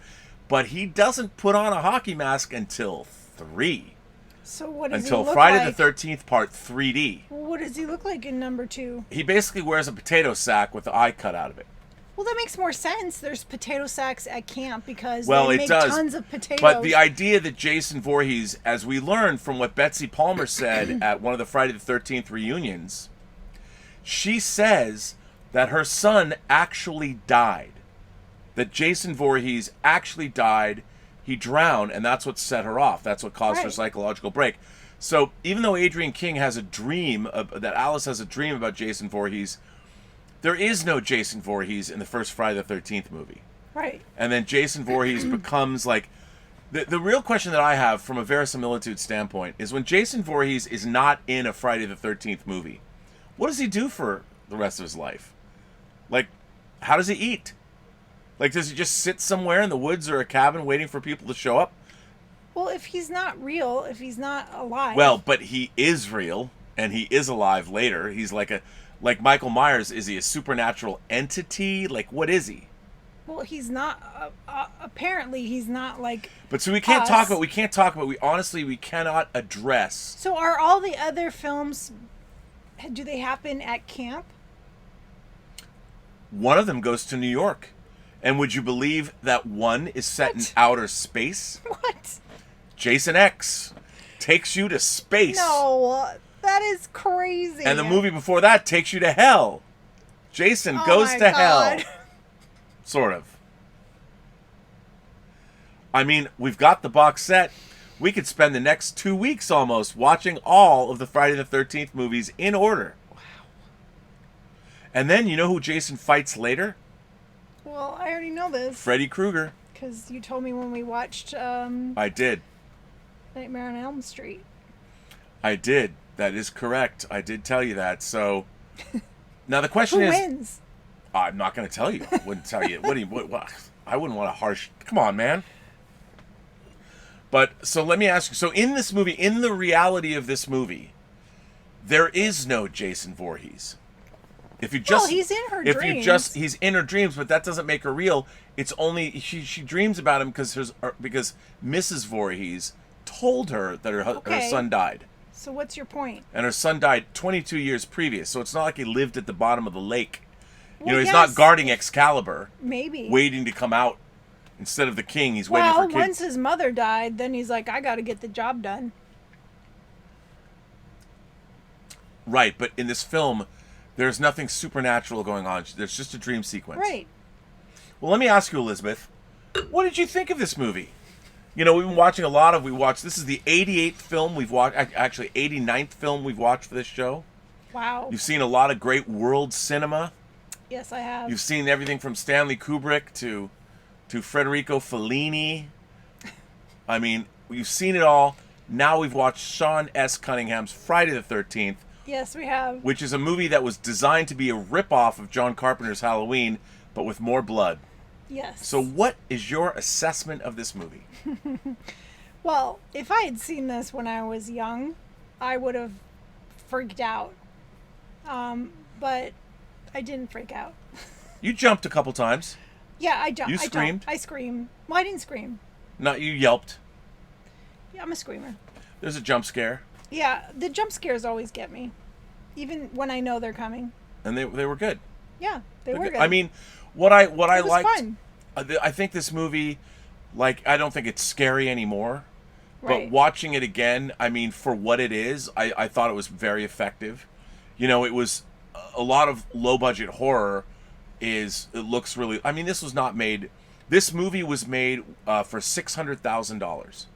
but he doesn't put on a hockey mask until 3. So what does until he look Friday like? the 13th Part 3D. Well, what does he look like in number 2? He basically wears a potato sack with the eye cut out of it. Well, that makes more sense. There's potato sacks at camp because Well, they it make does. tons of potatoes. But the idea that Jason Voorhees, as we learned from what Betsy Palmer said at one of the Friday the 13th reunions, she says that her son actually died. That Jason Voorhees actually died. He drowned, and that's what set her off. That's what caused her Right. psychological break. So even though Adrian King has a dream, that Alice has a dream about Jason Voorhees, there is no Jason Voorhees in the first Friday the 13th movie. Right. And then Jason Voorhees becomes like... The real question that I have from a verisimilitude standpoint is when Jason Voorhees is not in a Friday the 13th movie, what does he do for the rest of his life? Like, how does he eat? Like, does he just sit somewhere in the woods or a cabin waiting for people to show up? Well, if he's not real, if he's not alive. Well, but he is real, and he is alive later. He's like Michael Myers. Is he a supernatural entity? Like, what is he? Well, he's not. Apparently, he's not like. But so we can't us. talk about. We cannot address. So are all the other films? Do they happen at camp? One of them goes to New York. And would you believe that one is set in What? outer space? What? Jason X takes you to space. No, that is crazy. And the movie before that takes you to hell. Jason Oh goes my to hell. God. Sort of. I mean, we've got the box set. We could spend the next 2 weeks almost watching all of the Friday the 13th movies in order. Wow. And then, you know who Jason fights later? Well, I already know this. Freddy Krueger. Because you told me when we watched I did. Nightmare on Elm Street. I did. That is correct. I did tell you that. So, now the question Who is... wins? I'm not going to tell you. I wouldn't tell you. What? I wouldn't want a harsh... Come on, man. But, so let me ask you. So in this movie, in the reality of this movie, there is no Jason Voorhees. If you just... Well, he's in her if dreams. you just... He's in her dreams, but that doesn't make her real. It's only... She dreams about him because Mrs. Voorhees told her that her Okay. son died. So what's your point? And her son died 22 years previous. So it's not like he lived at the bottom of the lake. Well, He's yes. not guarding Excalibur, Maybe. waiting to come out. Instead of the king, he's waiting for Well, kids. once his mother died, then he's like, I got to get the job done. Right, but in this film, there's nothing supernatural going on. There's just a dream sequence. Right. Well, let me ask you, Elizabeth, what did you think of this movie? We've been watching this is the 88th film we've watched, actually 89th film we've watched for this show. Wow. You've seen a lot of great world cinema. Yes, I have. You've seen everything from Stanley Kubrick to Federico Fellini. I mean, you've seen it all. Now we've watched Sean S. Cunningham's Friday the 13th, Yes, we have. which is a movie that was designed to be a ripoff of John Carpenter's Halloween, but with more blood. Yes. So what is your assessment of this movie? Well, if I had seen this when I was young, I would have freaked out. But I didn't freak out. You jumped a couple times. Yeah, I jumped. You screamed? I screamed. Well, I didn't scream. Not you yelped. Yeah, I'm a screamer. There's a jump scare. Yeah, the jump scares always get me. Even when I know they're coming. And they were good. Yeah, they were good. I mean, what I it was liked, fun. I think this movie, like, I don't think it's scary anymore. Right. But watching it again, I mean, for what it is, I thought it was very effective. You know, it was a lot of low-budget horror. It looks really... I mean, this was not made... This movie was made for $600,000.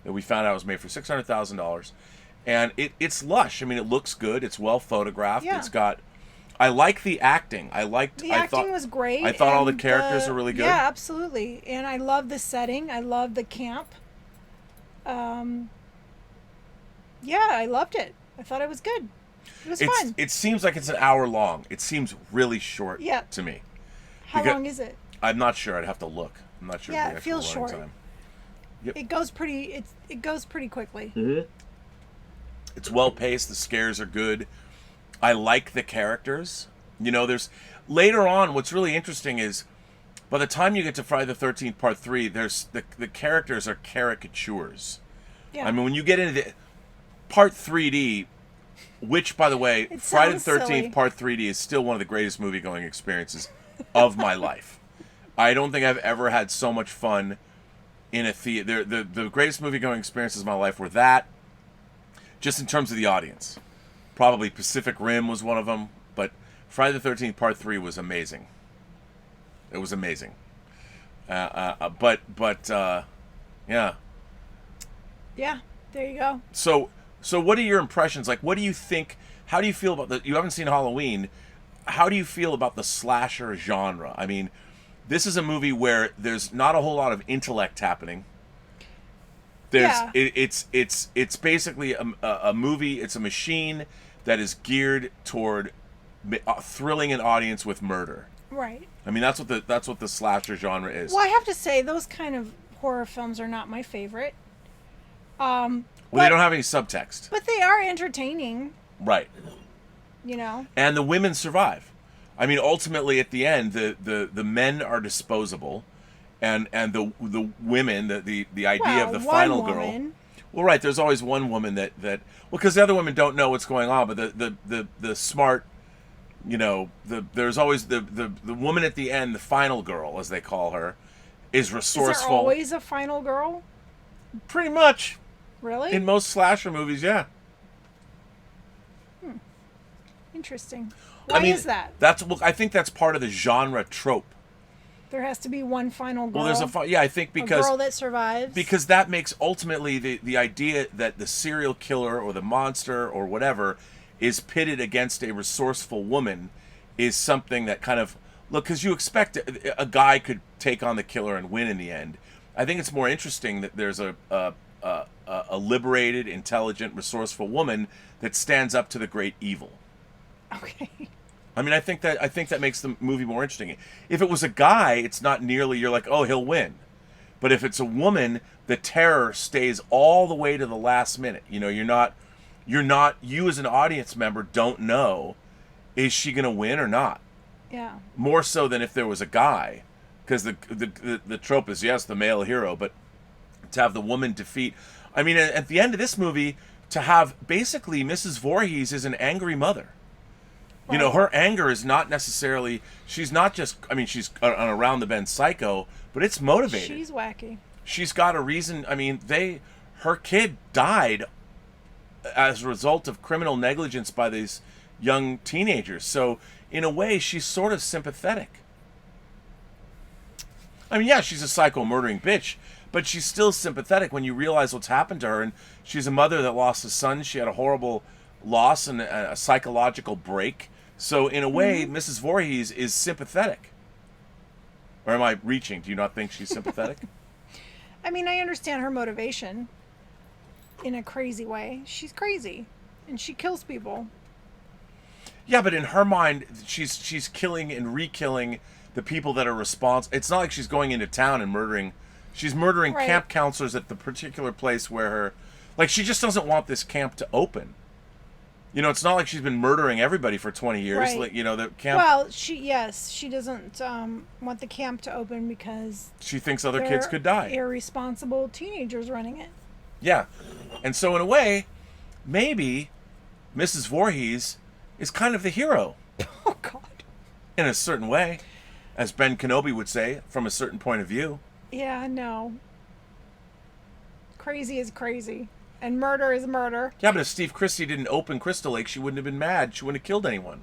That we found out was made for $600,000. And it's lush. I mean, it looks good. It's well photographed. Yeah. It's got... I like the acting. The acting was great. I thought all the and characters were really good. Yeah, absolutely. And I love the setting. I love the camp. Yeah, I loved it. I thought it was good. It was fun. It seems like it's an hour long. It seems really short to me. How long is it? I'm not sure. I'd have to look. I'm not sure. Yeah, the it actual feels running short. time. Yep. It goes pretty quickly. Mm-hmm. It's well paced. The scares are good. I like the characters. You know, there's later on. What's really interesting is by the time you get to Friday the 13th Part 3, there's the characters are caricatures. Yeah. I mean, when you get into the Part 3D, which, by the way, It Friday the sounds 13th silly. Part 3D is still one of the greatest movie-going experiences of my life. I don't think I've ever had so much fun in a theater. The greatest movie-going experiences of my life were that, just in terms of the audience. Probably Pacific Rim was one of them, but Friday the 13th Part 3 was amazing. It was amazing. Yeah. Yeah, there you go. So what are your impressions? Like, what do you think? How do you feel about you haven't seen Halloween. How do you feel about the slasher genre? I mean, this is a movie where there's not a whole lot of intellect happening. It's basically a movie. It's a machine that is geared toward thrilling an audience with murder. Right. I mean, that's what the slasher genre is. Well, I have to say those kind of horror films are not my favorite. Well, they don't have any subtext. But they are entertaining. Right. You know. And the women survive. I mean, ultimately, at the end, the men are disposable, and the women, the idea of the final girl. Well, right. There's always one woman that because the other women don't know what's going on, but the smart, you know, there's always the woman at the end, the final girl, as they call her, is resourceful. Is there always a final girl? Pretty much. Really? In most slasher movies, yeah. Interesting. Why is that? I think that's part of the genre trope. There has to be one final girl. Well, there's I think because a girl that survives. Because that makes ultimately the idea that the serial killer or the monster or whatever is pitted against a resourceful woman is something that kind of because you expect a guy could take on the killer and win in the end. I think it's more interesting that there's a liberated, intelligent, resourceful woman that stands up to the great evil. Okay. I mean, I think that makes the movie more interesting. If it was a guy, it's not nearly. You're like, oh, he'll win. But if it's a woman, the terror stays all the way to the last minute. You know, you as an audience member don't know, is she going to win or not? Yeah. More so than if there was a guy, because the trope is yes, the male hero, but to have the woman defeat. I mean, at the end of this movie, to have basically Mrs. Voorhees is an angry mother. You know, her anger is not necessarily. She's not just. I mean, she's an around the bend psycho, but it's motivated. She's wacky. She's got a reason. I mean, her kid died as a result of criminal negligence by these young teenagers. So, in a way, she's sort of sympathetic. I mean, yeah, she's a psycho murdering bitch, but she's still sympathetic when you realize what's happened to her. And she's a mother that lost a son. She had a horrible loss and a psychological break. So, in a way, Mrs. Voorhees is sympathetic. Or am I reaching? Do you not think she's sympathetic? I mean, I understand her motivation. in a crazy way. She's crazy, and she kills people. Yeah, but in her mind, she's killing and re-killing the people that are responsible. It's not like she's going into town and murdering. She's murdering Right. camp counselors at the particular place where her... Like, she just doesn't want this camp to open. You know, it's not like she's been murdering everybody for 20 years. Right. Like, you know, the camp... Well, she doesn't want the camp to open because she thinks other they're kids could die. irresponsible teenagers running it. Yeah. And so, in a way, maybe Mrs. Voorhees is kind of the hero. Oh, God. In a certain way. As Ben Kenobi would say, from a certain point of view. Yeah, no. Crazy is crazy. And murder is murder. Yeah, but if Steve Christie didn't open Crystal Lake, she wouldn't have been mad. She wouldn't have killed anyone.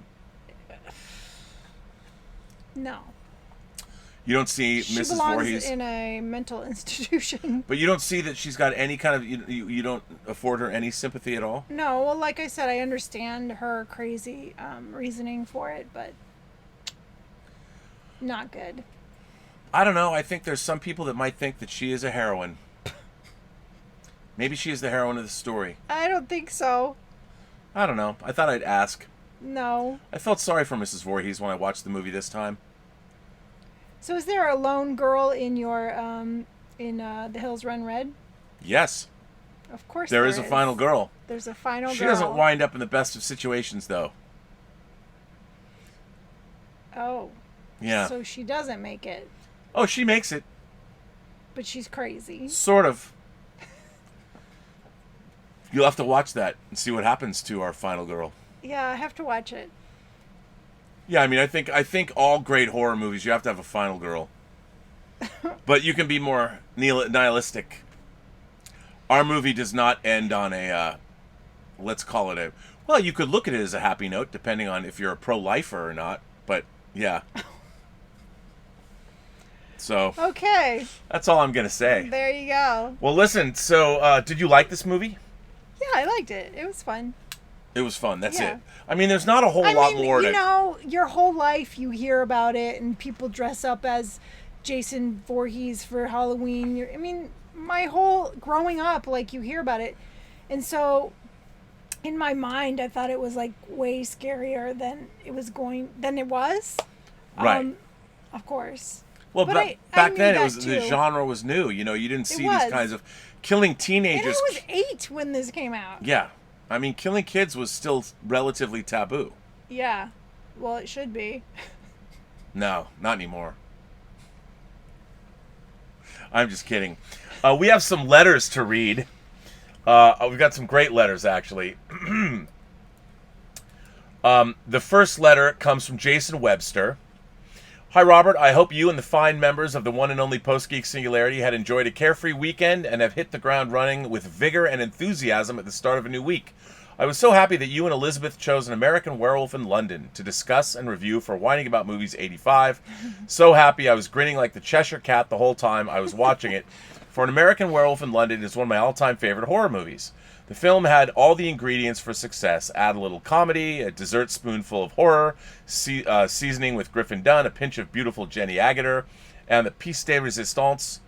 No. You don't see She Mrs. belongs Voorhees... in a mental institution. But you don't see that she's got any kind of... You don't afford her any sympathy at all? No, well, like I said, I understand her crazy reasoning for it, but not good. I don't know. I think there's some people that might think that she is a heroine. Maybe she is the heroine of the story. I don't think so. I don't know. I thought I'd ask. No. I felt sorry for Mrs. Voorhees when I watched the movie this time. So is there a lone girl in your The Hills Run Red? Yes. Of course There is a final girl. There's a final girl. She doesn't wind up in the best of situations, though. Oh. Yeah. So she doesn't make it, Oh, she makes it. but she's crazy. Sort of. You'll have to watch that and see what happens to our final girl. Yeah, I have to watch it. Yeah, I mean, I think all great horror movies, you have to have a final girl. But you can be more nihilistic. Our movie does not end on a, let's call it a... Well, you could look at it as a happy note, depending on if you're a pro-lifer or not. But, yeah. So, Okay, that's all I'm going to say. there you go. Well, listen, so, did you like this movie? Yeah, I liked it. It was fun. It was fun, that's Yeah. it. I mean, there's not a whole lot more to... you know, your whole life you hear about it, and people dress up as Jason Voorhees for Halloween. I mean, my whole growing up, like, you hear about it, and so in my mind, I thought it was like way scarier than it was. Right. Of course. Well, But back I knew then, that it was the too. genre was new. You know, you didn't see was. these kinds of killing And I teenagers. was 8 when this came out. Yeah, I mean, killing kids was still relatively taboo. Yeah. Well, it should be. No, not anymore. I'm just kidding. We have some letters to read. We've got some great letters, actually. The first letter comes from Jason Webster. Hi, Robert. I hope you and the fine members of the one and only Post-Geek Singularity had enjoyed a carefree weekend and have hit the ground running with vigor and enthusiasm at the start of a new week. I was so happy that you and Elizabeth chose An American Werewolf in London to discuss and review for Whining About Movies 85. So happy I was grinning like the Cheshire Cat the whole time I was watching it. For An American Werewolf in London is one of my all-time favorite horror movies. The film had all the ingredients for success. Add a little comedy, a dessert spoonful of horror, seasoning with Griffin Dunn, a pinch of beautiful Jenny Agutter, and the piece de resistance,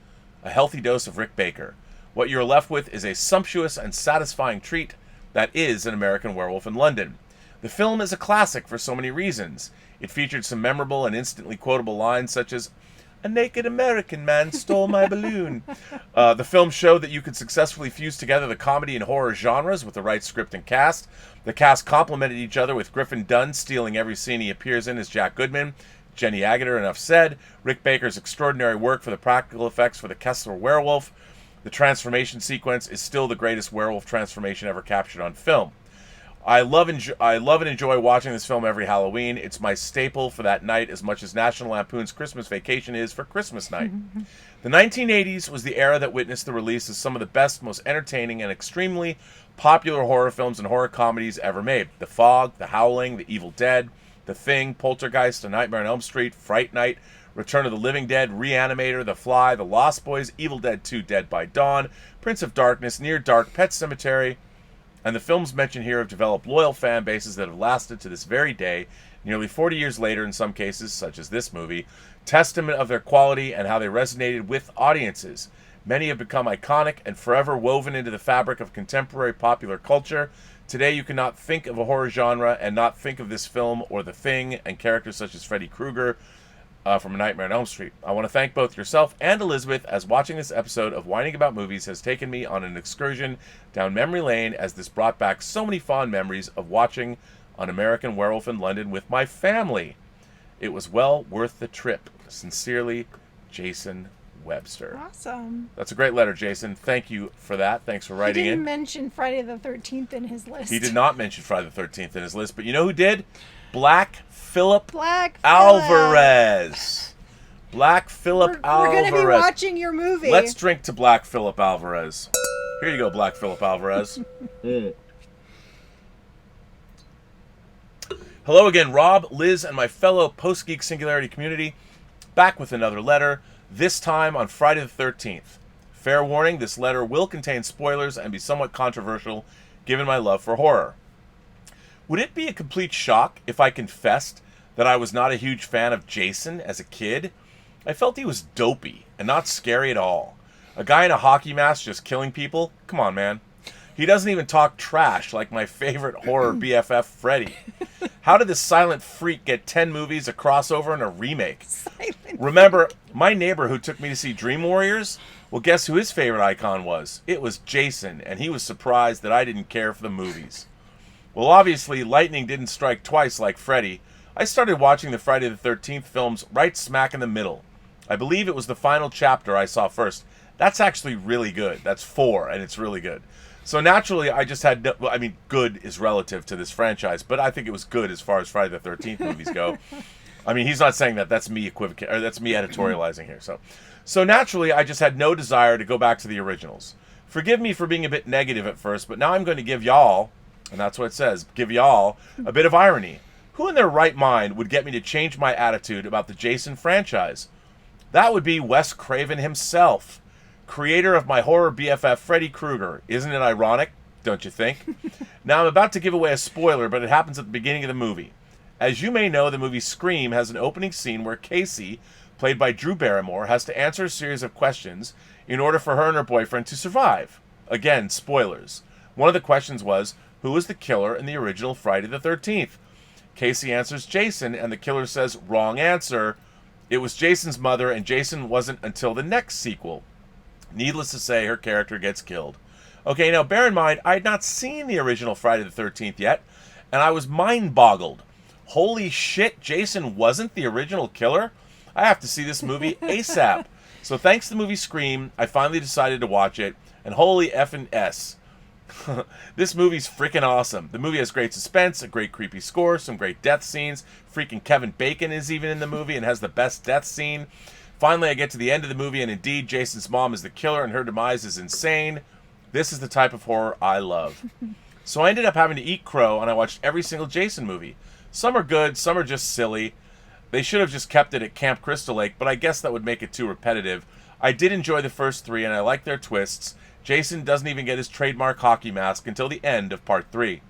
a healthy dose of Rick Baker. What you're left with is a sumptuous and satisfying treat that is An American Werewolf in London. The film is a classic for so many reasons. It featured some memorable and instantly quotable lines such as, "A naked American man stole my balloon." The film showed that you could successfully fuse together the comedy and horror genres with the right script and cast. The cast complemented each other, with Griffin Dunn stealing every scene he appears in as Jack Goodman, Jenny Agutter, enough said, Rick Baker's extraordinary work for the practical effects for the Kessler werewolf. The transformation sequence is still the greatest werewolf transformation ever captured on film. I love and enjoy watching this film every Halloween. It's my staple for that night as much as National Lampoon's Christmas Vacation is for Christmas night. The 1980s was the era that witnessed the release of some of the best, most entertaining, and extremely popular horror films and horror comedies ever made. The Fog, The Howling, The Evil Dead, The Thing, Poltergeist, A Nightmare on Elm Street, Fright Night, Return of the Living Dead, Reanimator, The Fly, The Lost Boys, Evil Dead 2, Dead by Dawn, Prince of Darkness, Near Dark, Pet Sematary, and the films mentioned here have developed loyal fan bases that have lasted to this very day, nearly 40 years later in some cases, such as this movie, testament of their quality and how they resonated with audiences. Many have become iconic and forever woven into the fabric of contemporary popular culture. Today, you cannot think of a horror genre and not think of this film or The Thing and characters such as Freddy Krueger from A Nightmare on Elm Street. I want to thank both yourself and Elizabeth, as watching this episode of Whining About Movies has taken me on an excursion down memory lane, as this brought back so many fond memories of watching An American Werewolf in London with my family. It was well worth the trip. Sincerely, Jason Webster. Awesome. That's a great letter, Jason. Thank you for that. Thanks for writing in. He didn't mention Friday the 13th in his list. He did not mention Friday the 13th in his list, but you know who did? Black Phillip Alvarez. Black Phillip Alvarez. We're going to be watching your movie. Let's drink to Black Phillip Alvarez. Here you go, Black Phillip Alvarez. Hello again, Rob, Liz, and my fellow Post-Geek Singularity community. Back with another letter, this time on Friday the 13th. Fair warning, this letter will contain spoilers and be somewhat controversial, given my love for horror. Would it be a complete shock if I confessed that I was not a huge fan of Jason as a kid? I felt he was dopey and not scary at all. A guy in a hockey mask just killing people? Come on, man. He doesn't even talk trash like my favorite horror BFF, Freddy. How did this silent freak get 10 movies, a crossover, and a remake? Remember, my neighbor who took me to see Dream Warriors? Well, guess who his favorite icon was? It was Jason, and he was surprised that I didn't care for the movies. Well, obviously, lightning didn't strike twice like Freddy. I started watching the Friday the 13th films right smack in the middle. I believe it was the final chapter I saw first. That's actually really good. That's 4, and it's really good. So naturally, I just had no, I mean, good is relative to this franchise, but I think it was good as far as Friday the 13th movies go. I mean, he's not saying that. That's me equivocating, or that's me editorializing here. So naturally, I just had no desire to go back to the originals. Forgive me for being a bit negative at first, but now I'm going to give y'all, and that's what it says, give y'all a bit of irony. Who in their right mind would get me to change my attitude about the Jason franchise? That would be Wes Craven himself, creator of my horror BFF, Freddy Krueger. Isn't it ironic, don't you think? Now, I'm about to give away a spoiler, but it happens at the beginning of the movie. As you may know, the movie Scream has an opening scene where Casey, played by Drew Barrymore, has to answer a series of questions in order for her and her boyfriend to survive. Again, spoilers. One of the questions was, who was the killer in the original Friday the 13th? Casey answers Jason, and the killer says, wrong answer. It was Jason's mother, and Jason wasn't until the next sequel. Needless to say, her character gets killed. Okay, now bear in mind, I had not seen the original Friday the 13th yet, and I was mind-boggled. Holy shit, Jason wasn't the original killer? I have to see this movie ASAP. So thanks to the movie Scream, I finally decided to watch it, and holy effing S. This movie's freaking awesome. The movie has great suspense, a great creepy score, some great death scenes. Freaking Kevin Bacon is even in the movie and has the best death scene. Finally, I get to the end of the movie, and indeed, Jason's mom is the killer, and her demise is insane. This is the type of horror I love. So I ended up having to eat crow, and I watched every single Jason movie. Some are good, some are just silly. They should have just kept it at Camp Crystal Lake, but I guess that would make it too repetitive. I did enjoy the first 3, and I like their twists. Jason doesn't even get his trademark hockey mask until the end of Part 3.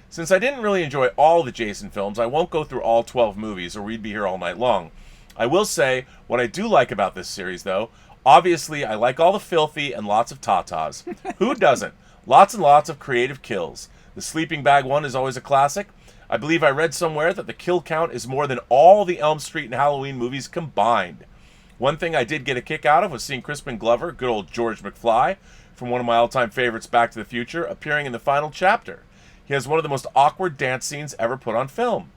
Since I didn't really enjoy all the Jason films, I won't go through all 12 movies, or we'd be here all night long. I will say, what I do like about this series, though, obviously I like all the filthy and lots of tatas. Who doesn't? Lots and lots of creative kills. The sleeping bag one is always a classic. I believe I read somewhere that the kill count is more than all the Elm Street and Halloween movies combined. One thing I did get a kick out of was seeing Crispin Glover, good old George McFly, from one of my all-time favorites, Back to the Future, appearing in the final chapter. He has one of the most awkward dance scenes ever put on film.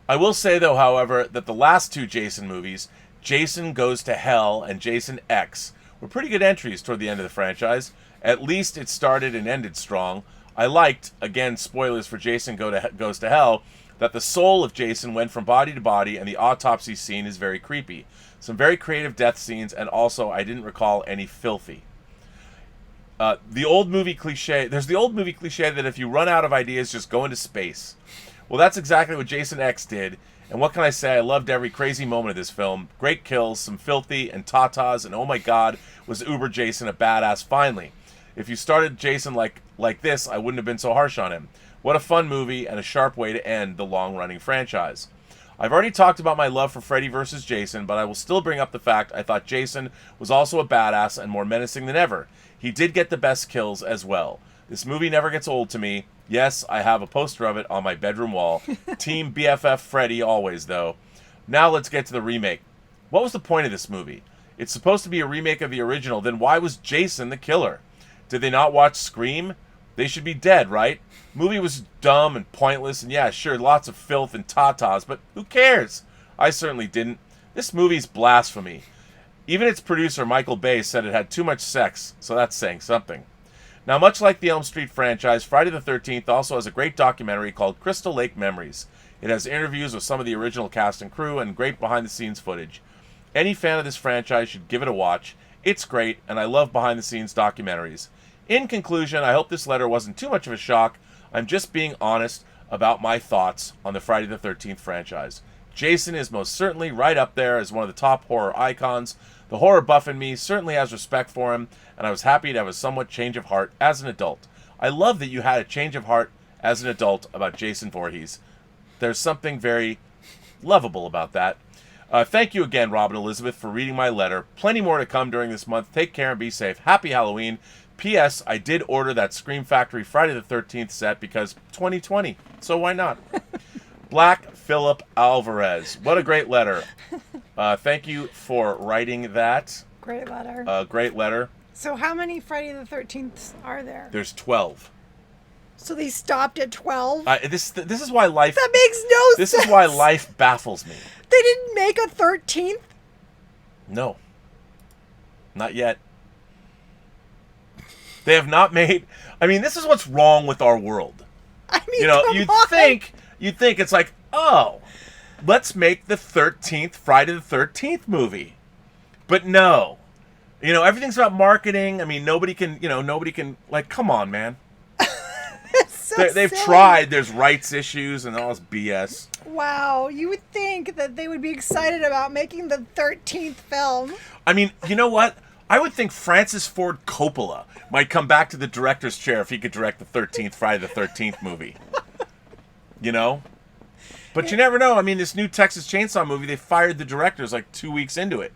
I will say, though, however, that the last 2 Jason movies, Jason Goes to Hell and Jason X, were pretty good entries toward the end of the franchise. At least it started and ended strong. I liked, again, spoilers for Jason Goes to Hell, that the soul of Jason went from body to body, and the autopsy scene is very creepy. Some very creative death scenes, and also I didn't recall any filthy. There's the old movie cliche that if you run out of ideas, just go into space. Well, that's exactly what Jason X did, and what can I say? I loved every crazy moment of this film. Great kills, some filthy and tatas, and oh my god, was Uber Jason a badass finally. If you started Jason like this, I wouldn't have been so harsh on him. What a fun movie and a sharp way to end the long-running franchise. I've already talked about my love for Freddy versus Jason, but I will still bring up the fact I thought Jason was also a badass and more menacing than ever. He did get the best kills as well. This movie never gets old to me. Yes, I have a poster of it on my bedroom wall. Team BFF Freddy always, though. Now let's get to the remake. What was the point of this movie? It's supposed to be a remake of the original, then why was Jason the killer? Did they not watch Scream? They should be dead, right? Movie was dumb and pointless, and yeah, sure, lots of filth and tatas, but who cares? I certainly didn't. This movie's blasphemy. Even its producer, Michael Bay, said it had too much sex, so that's saying something. Now, much like the Elm Street franchise, Friday the 13th also has a great documentary called Crystal Lake Memories. It has interviews with some of the original cast and crew and great behind-the-scenes footage. Any fan of this franchise should give it a watch. It's great, and I love behind-the-scenes documentaries. In conclusion, I hope this letter wasn't too much of a shock. I'm just being honest about my thoughts on the Friday the 13th franchise. Jason is most certainly right up there as one of the top horror icons. The horror buff in me certainly has respect for him, and I was happy to have a somewhat change of heart as an adult. I love that you had a change of heart as an adult about Jason Voorhees. There's something very lovable about that. Thank you again, Rob and Elizabeth, for reading my letter. Plenty more to come during this month. Take care and be safe. Happy Halloween. P.S. I did order that Scream Factory Friday the 13th set because 2020, so why not? Black Philip Alvarez. What a great letter. Thank you for writing that. Great letter. Great letter. So how many Friday the 13th are there? There's 12. So they stopped at 12? This is why life... That makes no sense. This is why life baffles me. They didn't make a 13th? No. Not yet. They have not made... I mean, this is what's wrong with our world. I mean, you'd think it's like, oh, let's make the 13th Friday the 13th movie. But no. Everything's about marketing. I mean, nobody can, like, come on, man. They've silly. tried. There's rights issues and all this BS. Wow. You would think that they would be excited about making the 13th film. I mean, you know what? I would think Francis Ford Coppola might come back to the director's chair if he could direct the 13th Friday the 13th movie. But you never know. I mean, this new Texas Chainsaw movie, they fired the directors like 2 weeks into it.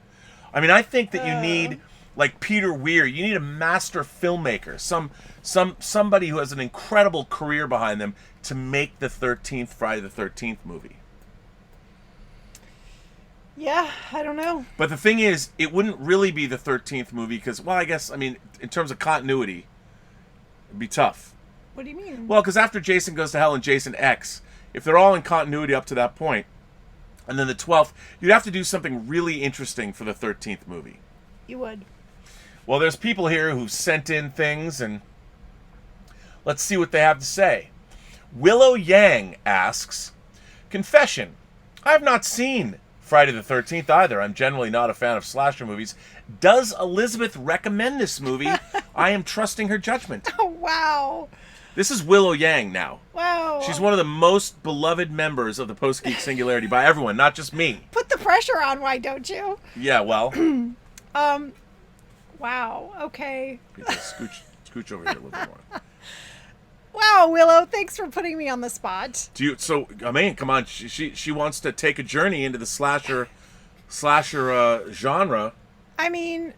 I mean, I think that you need, like Peter Weir, you need a master filmmaker, somebody who has an incredible career behind them to make the 13th Friday the 13th movie. Yeah, I don't know. But the thing is, it wouldn't really be the 13th movie because, well, I guess, I mean, in terms of continuity, it'd be tough. What do you mean? Well, because after Jason Goes to Hell and Jason X, if they're all in continuity up to that point, and then the 12th, you'd have to do something really interesting for the 13th movie. You would. Well, there's people here who've sent in things, and let's see what they have to say. Willow Yang asks, confession, I have not seen Friday the 13th either. I'm generally not a fan of slasher movies. Does Elizabeth recommend this movie? I am trusting her judgment. Oh, wow. This is Willow Yang now. Wow. She's one of the most beloved members of the Post-Geek Singularity by everyone, not just me. Put the pressure on, why don't you? Yeah, well. Wow, okay. Scooch over here a little bit more. Wow, Willow, thanks for putting me on the spot. I mean, come on, she wants to take a journey into the slasher genre. I mean,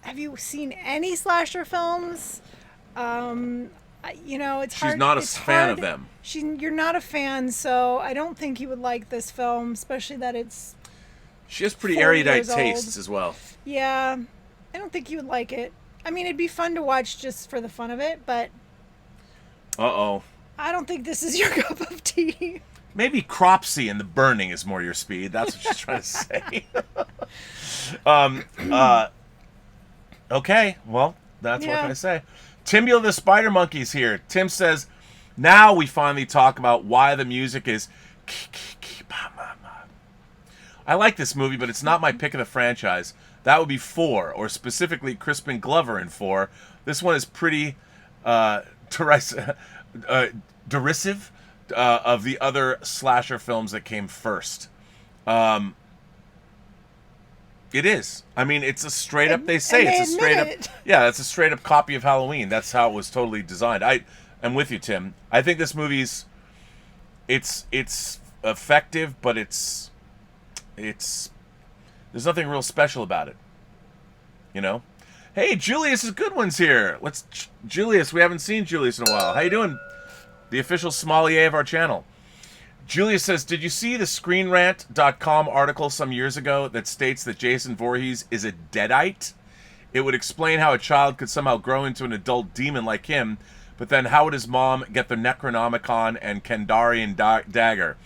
have you seen any slasher films? It's hard. She's not a fan of them. You're not a fan, so I don't think you would like this film, especially that it's... She has pretty erudite tastes as well. Yeah, I don't think you would like it. I mean, it'd be fun to watch just for the fun of it, but... Uh-oh. I don't think this is your cup of tea. Maybe Cropsy and the Burning is more your speed. That's what she's trying to say. Okay, well, that's what can I say. Timbula the Spider Monkey's here. Tim says, now we finally talk about why the music is... I like this movie, but it's not my pick of the franchise. That would be 4, or specifically Crispin Glover in 4. This one is pretty derisive of the other slasher films that came first. It is. I mean, it's a straight up. They say it's a straight up. Yeah, it's a straight up copy of Halloween. That's how it was totally designed. I'm with you, Tim. I think this movie's. It's effective, but it's there's nothing real special about it. You know? Hey, Julius's good one's here. Julius, we haven't seen Julius in a while. How you doing? The official sommelier of our channel. Julius says, did you see the ScreenRant.com article some years ago that states that Jason Voorhees is a deadite? It would explain how a child could somehow grow into an adult demon like him, but then how would his mom get the Necronomicon and Kandarian dagger?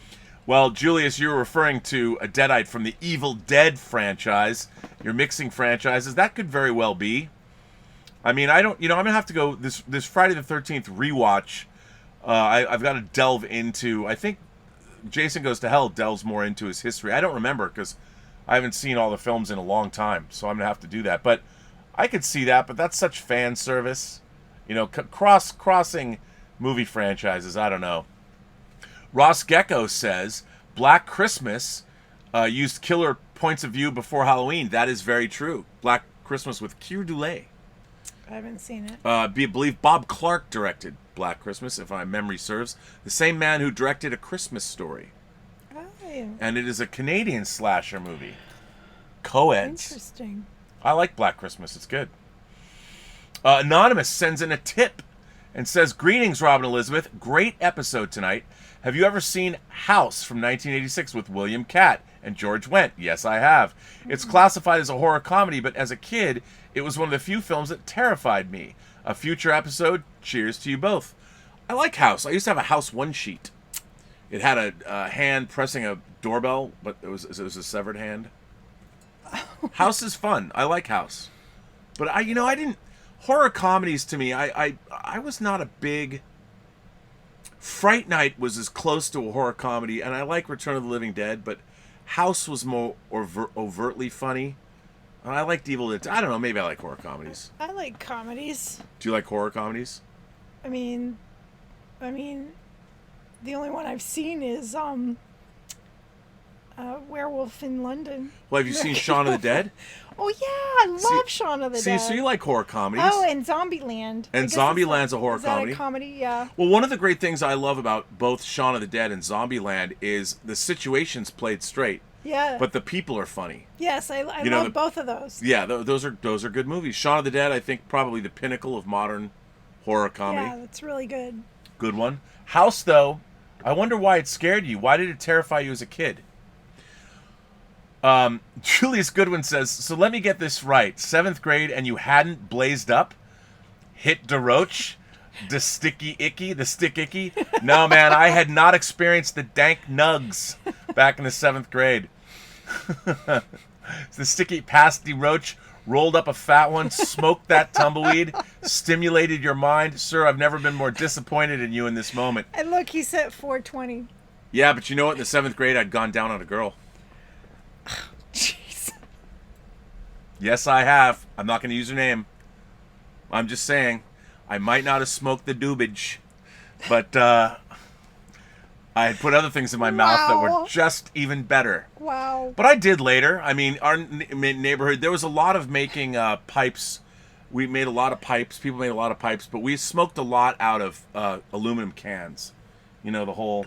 Well, Julius, you're referring to a deadite from the Evil Dead franchise. You're mixing franchises. That could very well be. I mean, I'm going to have to go, this Friday the 13th rewatch, I've got to delve into, I think Jason Goes to Hell delves more into his history. I don't remember because I haven't seen all the films in a long time, so I'm going to have to do that. But I could see that, but that's such fan service. You know, crossing movie franchises, I don't know. Ross Gecko says, Black Christmas used killer points of view before Halloween. That is very true. Black Christmas with Keir Dullea. I haven't seen it. I believe Bob Clark directed Black Christmas, if my memory serves. The same man who directed A Christmas Story. Oh, yeah. And it is a Canadian slasher movie. Co-eds. Interesting. I like Black Christmas. It's good. Anonymous sends in a tip and says, greetings, Robin Elizabeth. Great episode tonight. Have you ever seen House from 1986 with William Catt and George Wendt? Yes, I have. It's classified as a horror comedy, but as a kid, it was one of the few films that terrified me. A future episode, cheers to you both. I like House. I used to have a House one sheet. It had a hand pressing a doorbell, but it was a severed hand. House is fun. I like House. But I didn't... Horror comedies, to me, I was not a big... Fright Night was as close to a horror comedy, and I like Return of the Living Dead, but House was more overtly funny. And I liked Evil Dead. I don't know, maybe I like horror comedies. I like comedies. Do you like horror comedies? I mean, the only one I've seen is Werewolf in London. Well, have you seen Shaun of the Dead? Oh yeah, I love Shaun of the Dead. So you like horror comedies? Oh, and Zombieland. And Zombieland's a horror comedy. Is that a comedy? Yeah. Well, one of the great things I love about both Shaun of the Dead and Zombieland is the situation's played straight. Yeah. But the people are funny. Yes, I love both of those. Yeah, those are good movies. Shaun of the Dead, I think, probably the pinnacle of modern horror comedy. Yeah, that's really good. Good one. House, though, I wonder why it scared you. Why did it terrify you as a kid? Julius Goodwin says, so let me get this right. 7th grade and you hadn't blazed up? Hit de roach? The stick icky? No, man, I had not experienced the dank nugs back in the 7th grade. The sticky past the roach, rolled up a fat one, smoked that tumbleweed, stimulated your mind. Sir, I've never been more disappointed in you in this moment. And look, he said 420. Yeah, but you know what? In the 7th grade, I'd gone down on a girl. Jeez. Yes, I have. I'm not going to use her name. I'm just saying, I might not have smoked the doobage, but I had put other things in my mouth that were just even better. Wow. But I did later. I mean, our neighborhood, there was a lot of making pipes. We made a lot of pipes. People made a lot of pipes, but we smoked a lot out of aluminum cans. You know, the whole,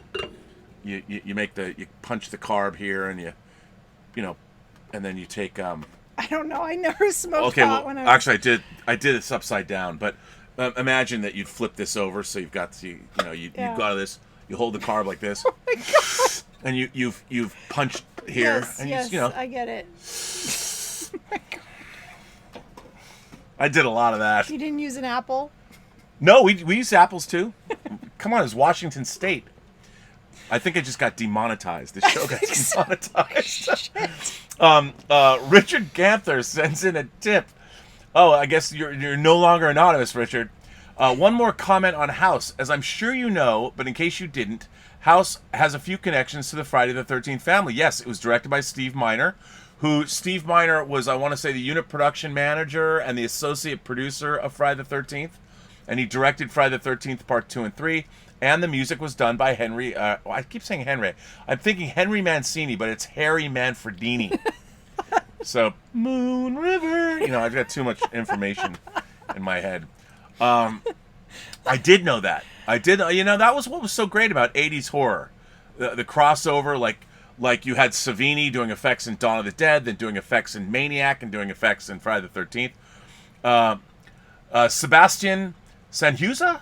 you punch the carb here and and then you take... I don't know. I never smoked pot when I was... Actually, I did this upside down, but imagine that you'd flip this over, so you've got you got this, you hold the carb like this. Oh my God. And you've punched here. Yes, and yes, I get it. Oh my God. I did a lot of that. You didn't use an apple? No, we used apples too. Come on, it's Washington State. I think it just got demonetized. The show got demonetized. Richard Ganther sends in a tip. Oh, I guess you're no longer anonymous, Richard. One more comment on House. As I'm sure you know, but in case you didn't, House has a few connections to the Friday the 13th family. Yes, it was directed by Steve Miner, Steve Miner was, I want to say, the unit production manager and the associate producer of Friday the 13th. And he directed Friday the 13th Part 2 and 3. And the music was done by Henry... I keep saying Henry. I'm thinking Henry Mancini, but it's Harry Manfredini. So, Moon River... I've got too much information in my head. I did know that. That was what was so great about 80s horror. the crossover, like you had Savini doing effects in Dawn of the Dead, then doing effects in Maniac, and doing effects in Friday the 13th. Sebastian Sanhuza,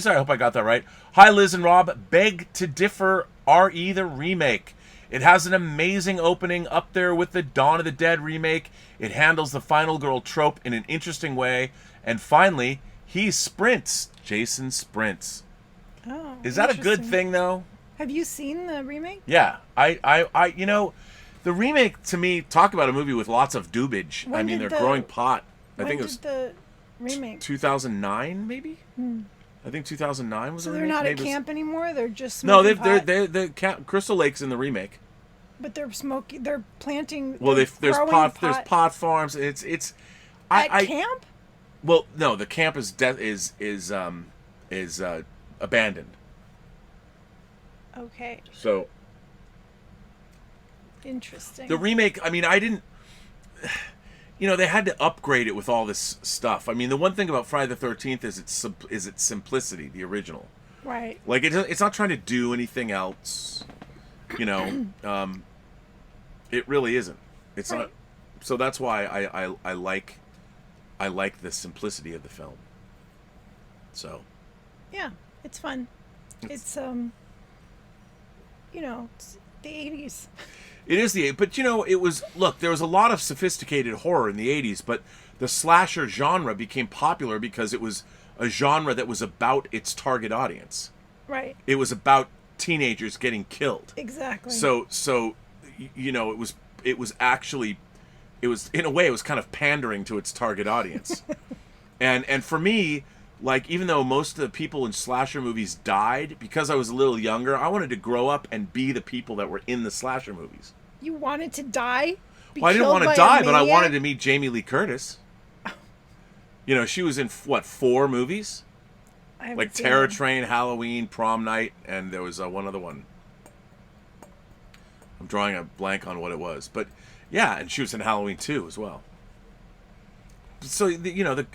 I hope I got that right. Hi, Liz and Rob. Beg to differ. RE the remake. It has an amazing opening up there with the Dawn of the Dead remake. It handles the final girl trope in an interesting way. And finally, he sprints. Jason sprints. Oh, is that a good thing, though? Have you seen the remake? Yeah. I you know, the remake, to me, talk about a movie with lots of dubage. When I mean, did they're growing pot. I When think it did was the remake? 2009, maybe? I think 2009 was So the they're remake. not at Maybe it was- camp anymore. They're just No, smoking pot? they're Crystal Lake's in the remake. But they're smoking. They're planting. Well, they're there's growing there's pot farms. It's at camp. Well, no, the camp is abandoned. Okay, So interesting. the remake, I mean, I didn't. You know, they had to upgrade it with all this stuff. I mean, the one thing about Friday the 13th is its simplicity, the original. Right. Like it's not trying to do anything else. You know, it really isn't. It's Right. not. So that's why I like the simplicity of the film. So Yeah, it's fun. It's it's the 80s. it is but you know, there was a lot of sophisticated horror in the 80s, but the slasher genre became popular because it was a genre that was about its target audience. Right. It was about teenagers getting killed. Exactly. So you know, it was actually, in a way, it was kind of pandering to its target audience. and for me, like, even though most of the people in slasher movies died, because I was a little younger, I wanted to grow up and be the people that were in the slasher movies. You wanted to die? Well, I didn't want to by a die, but I maniac? wanted to meet Jamie Lee Curtis. You know, she was in, 4 movies? I haven't Like seen Terror them. Train, Halloween, Prom Night, and there was one other one. I'm drawing a blank on what it was. But, yeah, and she was in Halloween 2 as well. So, you know, the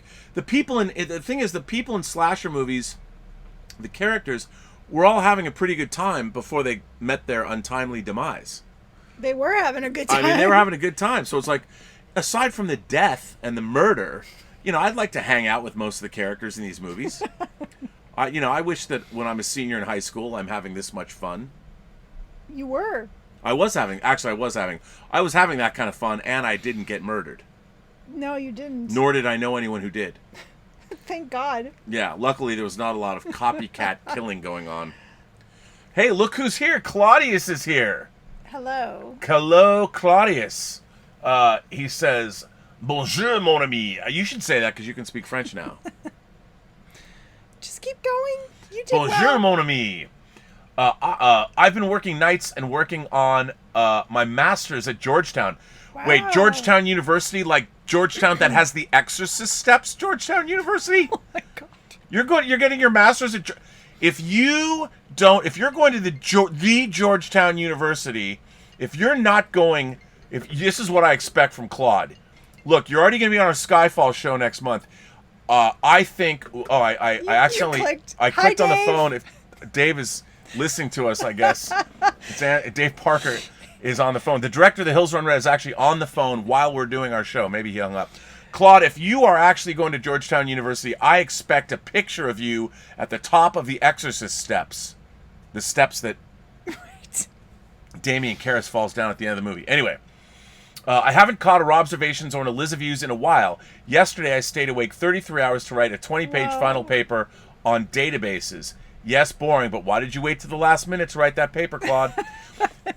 people the thing is, the people in slasher movies, the characters, were all having a pretty good time before they met their untimely demise. They were having a good time. I mean, they were having a good time. So it's like, aside from the death and the murder, you know, I'd like to hang out with most of the characters in these movies. I wish that when I'm a senior in high school, I'm having this much fun. You were. I was having that kind of fun, and I didn't get murdered. No, you didn't. Nor did I know anyone who did. Thank God. Yeah, luckily there was not a lot of copycat killing going on. Hey, look who's here. Claudius is here. Hello. Hello, Claudius. He says, bonjour, mon ami. You should say that because you can speak French now. Just keep going. You did Bonjour, well. mon ami. I've been working nights and working on my master's at Georgetown. Wow. Wait, Georgetown University, like Georgetown that has the Exorcist steps? Georgetown University? Oh my God. You're getting your master's at if you're going to the Georgetown University, if you're not going, if this is what I expect from Claude. Look, you're already going to be on our Skyfall show next month. I think. I accidentally clicked. clicked Hi, on the Dave. phone. If Dave is listening to us, I guess Dave Parker is on the phone. The director of The Hills Run Red is actually on the phone while we're doing our show. Maybe he hung up. Claude, if you are actually going to Georgetown University, I expect a picture of you at the top of the Exorcist steps. The steps that Damien Karras falls down at the end of the movie. Anyway, I haven't caught a Robservations or an Elizaviews in a while. Yesterday, I stayed awake 33 hours to write a 20-page Whoa. final paper on databases. Yes, boring, but why did you wait to the last minute to write that paper, Claude?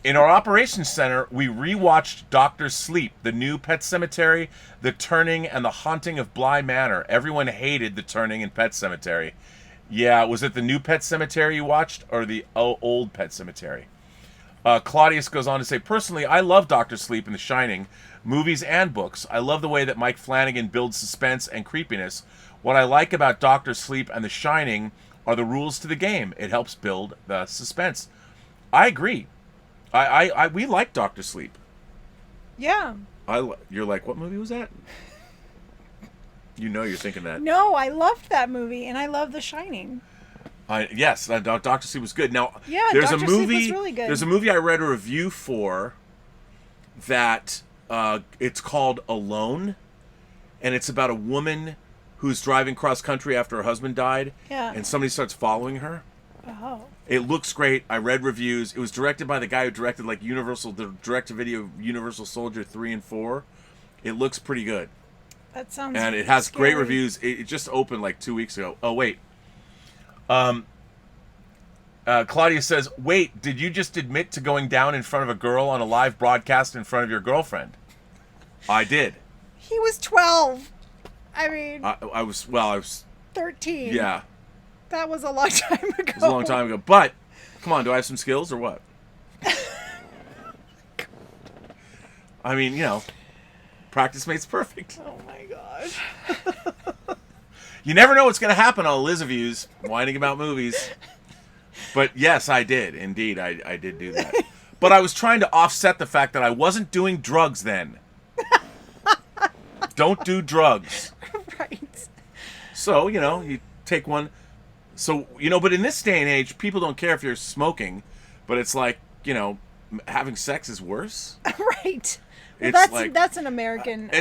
In our operations center, we rewatched Dr. Sleep, The New Pet Cemetery, The Turning, and The Haunting of Bly Manor. Everyone hated The Turning and Pet Cemetery. Yeah, was it The New Pet Cemetery you watched, or the old Pet Cemetery? Claudius goes on to say, personally, I love Dr. Sleep and The Shining, movies and books. I love the way that Mike Flanagan builds suspense and creepiness. What I like about Dr. Sleep and The Shining are the rules to the game. It helps build the suspense. I agree. We like Dr. Sleep. Yeah. You're like, what movie was that? You know you're thinking that. No, I loved that movie, and I love The Shining. Yes, Dr. Sleep was good. Now, Yeah, there's Dr. a Sleep movie. was really good. There's a movie I read a review for that it's called Alone, and it's about a woman who's driving cross country after her husband died, Yeah. and somebody starts following her. Oh. It looks great. I read reviews. It was directed by the guy who directed like the direct-to-video Universal Soldier 3 and 4. It looks pretty good. That sounds And it has scary. great reviews. It just opened like 2 weeks ago. Oh, wait. Claudia says, wait, did you just admit to going down in front of a girl on a live broadcast in front of your girlfriend? I did. He was 12. I mean, I was 13. Yeah. That was a long time ago. It was a long time ago. But, come on, do I have some skills or what? I mean, practice makes perfect. Oh my god. You never know what's going to happen on Elizaviews, whining about movies. But yes, I did. Indeed, I did do that. But I was trying to offset the fact that I wasn't doing drugs then. Don't do drugs. Right. So, you take one. So, but in this day and age, people don't care if you're smoking, but it's like, having sex is worse. Right. Well, It's that's an American.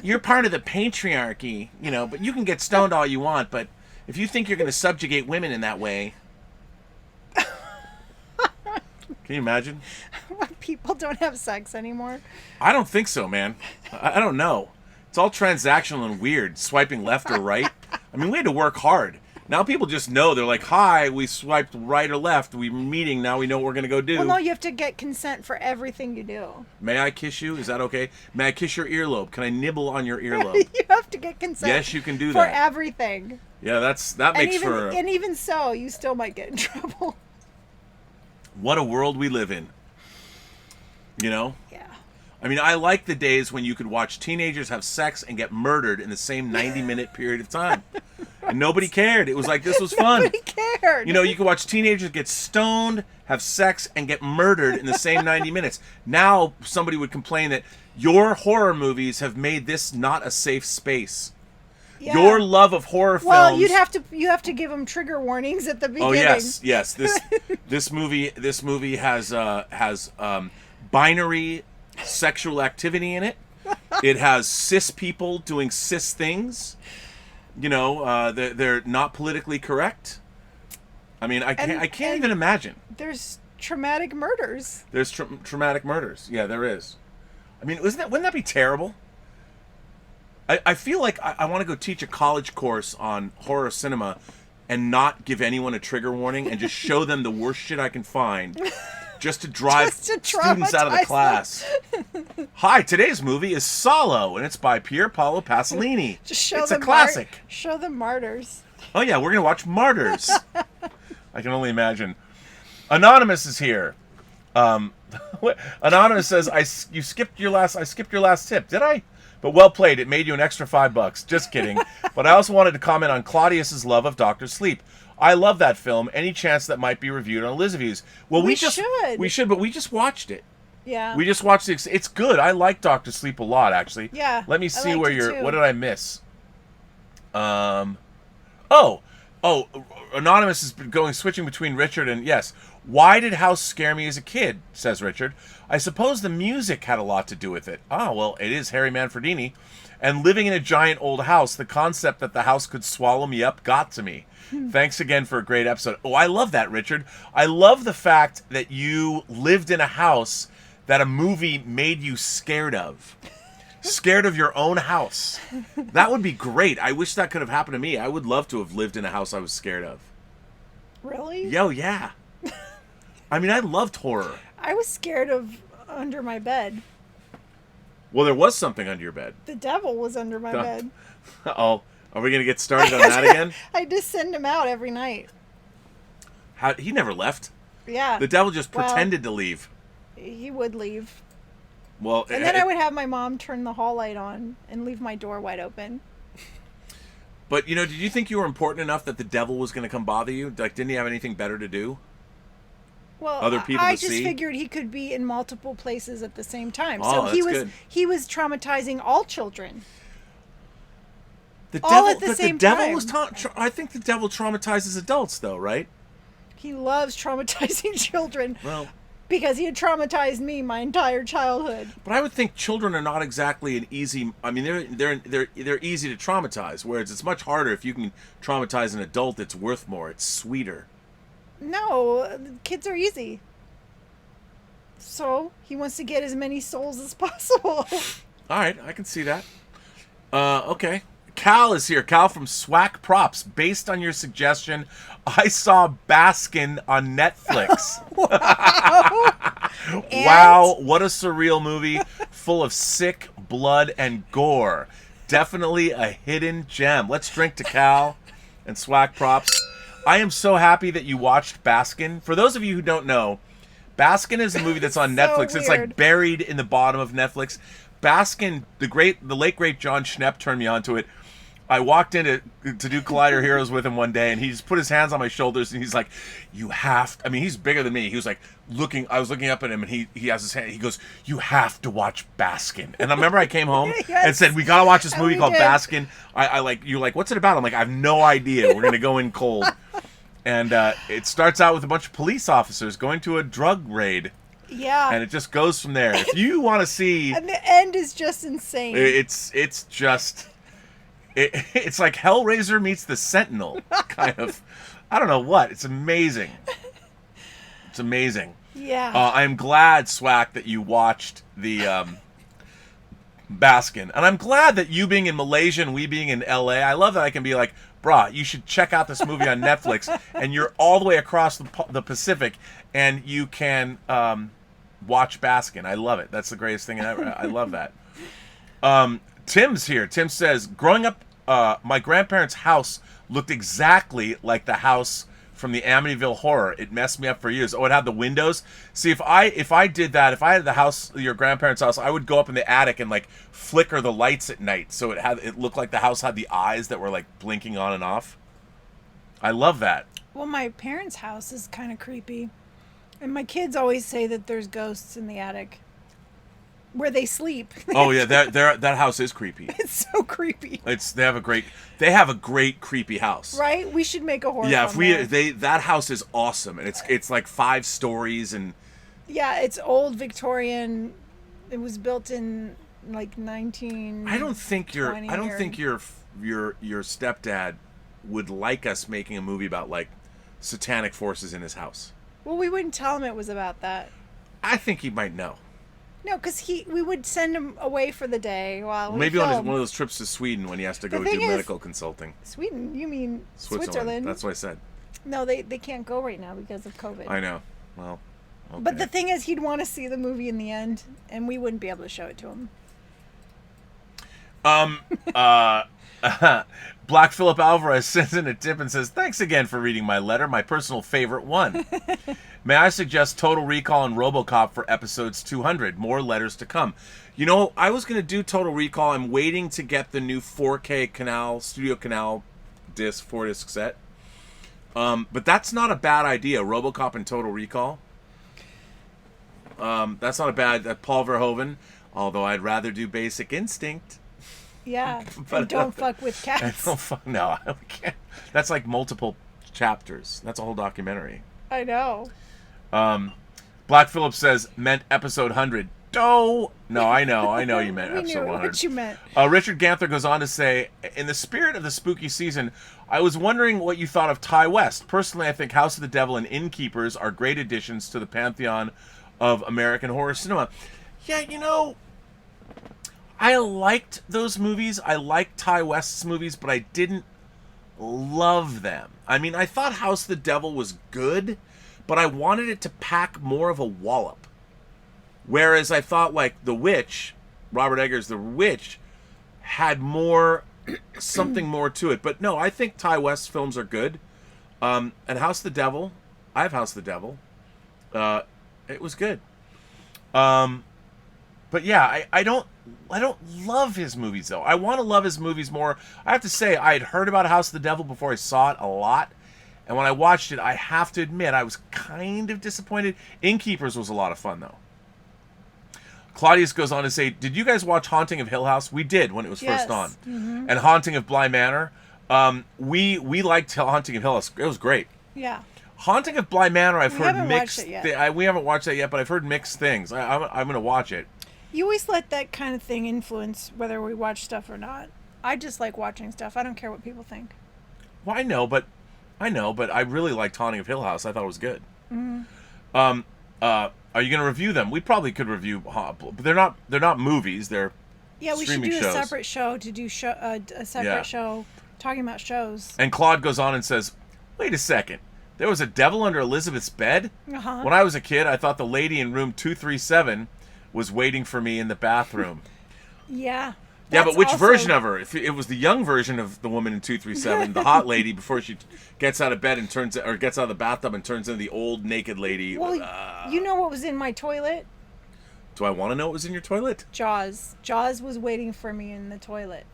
You're part of the patriarchy, but you can get stoned all you want, but if you think you're going to subjugate women in that way. Can you imagine? People don't have sex anymore. I don't think so, man. I don't know. It's all transactional and weird, swiping left or right. I mean, we had to work hard. Now people just know. They're like, hi, we swiped right or left. We're meeting. Now we know what we're going to go do. Well, no, you have to get consent for everything you do. May I kiss you? Is that okay? May I kiss your earlobe? Can I nibble on your earlobe? You have to get consent. Yes, you can do for that. For everything. Yeah, that makes for... And even so, you still might get in trouble. What a world we live in. Yeah. I mean, I like the days when you could watch teenagers have sex and get murdered in the same 90-minute period of time. And nobody cared. It was like, this was fun. Nobody cared. You could watch teenagers get stoned, have sex, and get murdered in the same 90 minutes. Now, somebody would complain that your horror movies have made this not a safe space. Yeah. Your love of horror films... Well, you have to give them trigger warnings at the beginning. Oh, yes. This movie has binary sexual activity in it. It has cis people doing cis things. They're not politically correct. I mean, I can't even imagine. There's traumatic murders. There's traumatic murders. Yeah, there is. I mean, wouldn't that be terrible? I feel like I want to go teach a college course on horror cinema and not give anyone a trigger warning and just show them the worst shit I can find just to drive students out of the class. Hi, today's movie is Solo, and it's by Pier Paolo Pasolini. Just show it's them a classic. Show them Martyrs. Oh, yeah, we're going to watch Martyrs. I can only imagine. Anonymous is here. Anonymous says, I skipped your last tip. Did I? But well played. It made you an extra $5. Just kidding. But I also wanted to comment on Claudius's love of Dr. Sleep. I love that film. Any chance that might be reviewed on Elizaviews? Well, we should, but we just watched it. Yeah. We just watched it. It's good. I like Dr. Sleep a lot, actually. Yeah. Let me see what did I miss? Anonymous is switching between Richard and yes. Why did House scare me as a kid? Says Richard. I suppose the music had a lot to do with it. Ah, well, it is Harry Manfredini. And living in a giant old house, the concept that the house could swallow me up got to me. Thanks again for a great episode. Oh, I love that, Richard. I love the fact that you lived in a house that a movie made you scared of. Scared of your own house. That would be great. I wish that could have happened to me. I would love to have lived in a house I was scared of. Really? Yo, yeah. I mean, I loved horror. I was scared of under my bed. Well, there was something under your bed. The devil was under my bed. Uh-oh. Are we going to get started on that again? I just send him out every night. He never left. Yeah. The devil just pretended to leave. He would leave. Well, and then I would have my mom turn the hall light on and leave my door wide open. But, did you think you were important enough that the devil was going to come bother you? Like, didn't he have anything better to do? Well, other people I to just see? figured he could be in multiple places at the same time. Oh, So that's good. he was traumatizing all children. The All devil, at the but same the devil time. was I think the devil traumatizes adults, though, right? He loves traumatizing children Well, because he had traumatized me my entire childhood. but I would think children are not exactly an easy. I mean, they're easy to traumatize. Whereas it's much harder if you can traumatize an adult. It's worth more. It's sweeter. No, kids are easy. So he wants to get as many souls as possible. All right, I can see that. Okay. Cal is here. Cal from Swack Props. Based on your suggestion, I saw Baskin on Netflix. Wow, what a surreal movie full of sick blood and gore. Definitely a hidden gem. Let's drink to Cal and Swack Props. I am so happy that you watched Baskin. For those of you who don't know, Baskin is a movie that's on Netflix. It's like weird. buried in the bottom of Netflix. Baskin, the late great John Schnepp turned me onto it. I walked in to do Collider Heroes with him one day, and he just put his hands on my shoulders, and he's like, "You have to," I mean, he's bigger than me. He was like I was looking up at him, and he has his hand. He goes, "You have to watch Baskin." And I remember I came home Yes. and said, "We gotta watch this And movie we called did. Baskin." I like, you're like, "What's it about?" I'm like, "I have no idea. We're gonna go in cold." And it starts out with a bunch of police officers going to a drug raid. Yeah. And it just goes from there. If you want to see, And the end is just insane. it's just, it's like Hellraiser meets the Sentinel, kind of. I don't know what. It's amazing. It's amazing. Yeah. I'm glad, Swack, that you watched the Baskin. And I'm glad that you being in Malaysia and we being in LA, I love that I can be like, brah, you should check out this movie on Netflix. And you're all the way across the Pacific, and you can watch Baskin. I love it. That's the greatest thing ever. I love that. Tim's here. Tim says, growing up, my grandparents' house looked exactly like the house from the Amityville Horror. It messed me up for years. Oh, it had the windows. See, if I did that, if I had the house, your grandparents' house, I would go up in the attic and like flicker the lights at night, so it looked like the house had the eyes that were like blinking on and off. I love that. Well, my parents' house is kind of creepy. And my kids always say that there's ghosts in the attic where they sleep. Oh yeah, that house is creepy. It's so creepy. They have a great creepy house. Right? We should make a horror Yeah, film there. that house is awesome, and it's like 5 stories, and Yeah, it's old Victorian. It was built in like 19. I don't think your stepdad would like us making a movie about like satanic forces in his house. Well, we wouldn't tell him it was about that. I think he might know. No, because we would send him away for the day while we Maybe on filmed. one of those trips to Sweden when he has to go The do thing is- medical consulting. Sweden? You mean Switzerland? That's what I said. No, they can't go right now because of COVID. I know. Well, okay. But the thing is, he'd want to see the movie in the end, and we wouldn't be able to show it to him. Black Philip Alvarez sends in a tip and says, "Thanks again for reading my letter, my personal favorite one. May I suggest Total Recall and RoboCop for episodes 200? More letters to come." You know, I was going to do Total Recall. I'm waiting to get the new 4K Studio Canal disc, 4-disc set. But that's not a bad idea, RoboCop and Total Recall. That's not a bad... Paul Verhoeven, although I'd rather do Basic Instinct. Yeah, But- and don't fuck with cats. No, I can't. That's like multiple chapters. That's a whole documentary. I know. Black Phillip says, meant episode 100. No, I know you meant We episode knew 100. what you meant. Richard Ganther goes on to say, in the spirit of the spooky season, I was wondering what you thought of Ty West. Personally, I think House of the Devil and Innkeepers are great additions to the pantheon of American horror cinema. Yeah, you know, I liked those movies. I liked Ty West's movies, but I didn't love them. I mean, I thought House of the Devil was good, but I wanted it to pack more of a wallop. Whereas I thought, like, The Witch, Robert Eggers' The Witch, had more, something more to it. But no, I think Ty West's films are good. And House of the Devil, I have House of the Devil. It was good. But yeah, I don't love his movies, though. I want to love his movies more. I have to say, I had heard about House of the Devil before I saw it a lot. And when I watched it, I have to admit, I was kind of disappointed. Innkeepers was a lot of fun, though. Claudius goes on to say, did you guys watch Haunting of Hill House? We did when it was first on. Mm-hmm. And Haunting of Bly Manor. We liked Haunting of Hill House. It was great. Yeah. Haunting of Bly Manor, I've heard haven't mixed. watched it yet. We haven't watched that yet, but I've heard mixed things. I'm going to watch it. You always let that kind of thing influence whether we watch stuff or not. I just like watching stuff. I don't care what people think. Well, I know, but I really liked Haunting of Hill House. I thought it was good. Mm-hmm. Are you going to review them? We probably could review, but they're not movies. They're we should streaming do shows. a separate show to do a separate show talking about shows. And Claude goes on and says, "Wait a second. There was a devil under Elizabeth's bed? Uh-huh. When I was a kid, I thought the lady in room 237 was waiting for me in the bathroom." Yeah. Yeah, but which version of her? If it was the young version of the woman in 237, the hot lady before she gets out of bed and gets out of the bathtub and turns into the old naked lady. Well, you know what was in my toilet? Do I want to know what was in your toilet? Jaws. Jaws was waiting for me in the toilet.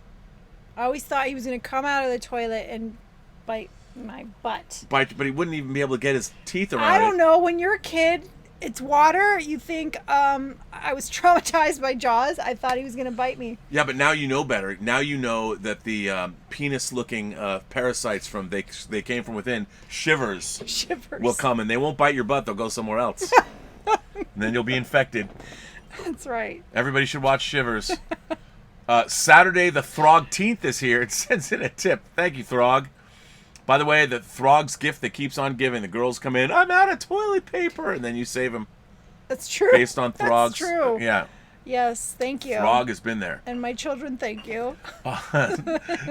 I always thought he was going to come out of the toilet and bite my butt. But he wouldn't even be able to get his teeth around it. I don't know. When you're a kid, it's water. You think, I was traumatized by Jaws. I thought he was going to bite me. Yeah, but now you know better. Now you know that the penis-looking parasites from they came from within, shivers will come, and they won't bite your butt. They'll go somewhere else. And then you'll be infected. That's right. Everybody should watch Shivers. Saturday the Throg-teenth is here. It sends in a tip. Thank you, Throg. By the way, the Throg's gift that keeps on giving. The girls come in, I'm out of toilet paper, and then you save them. That's true. Based on Throg's. That's true. Yeah. Yes, thank you. Throg has been there. And my children, thank you.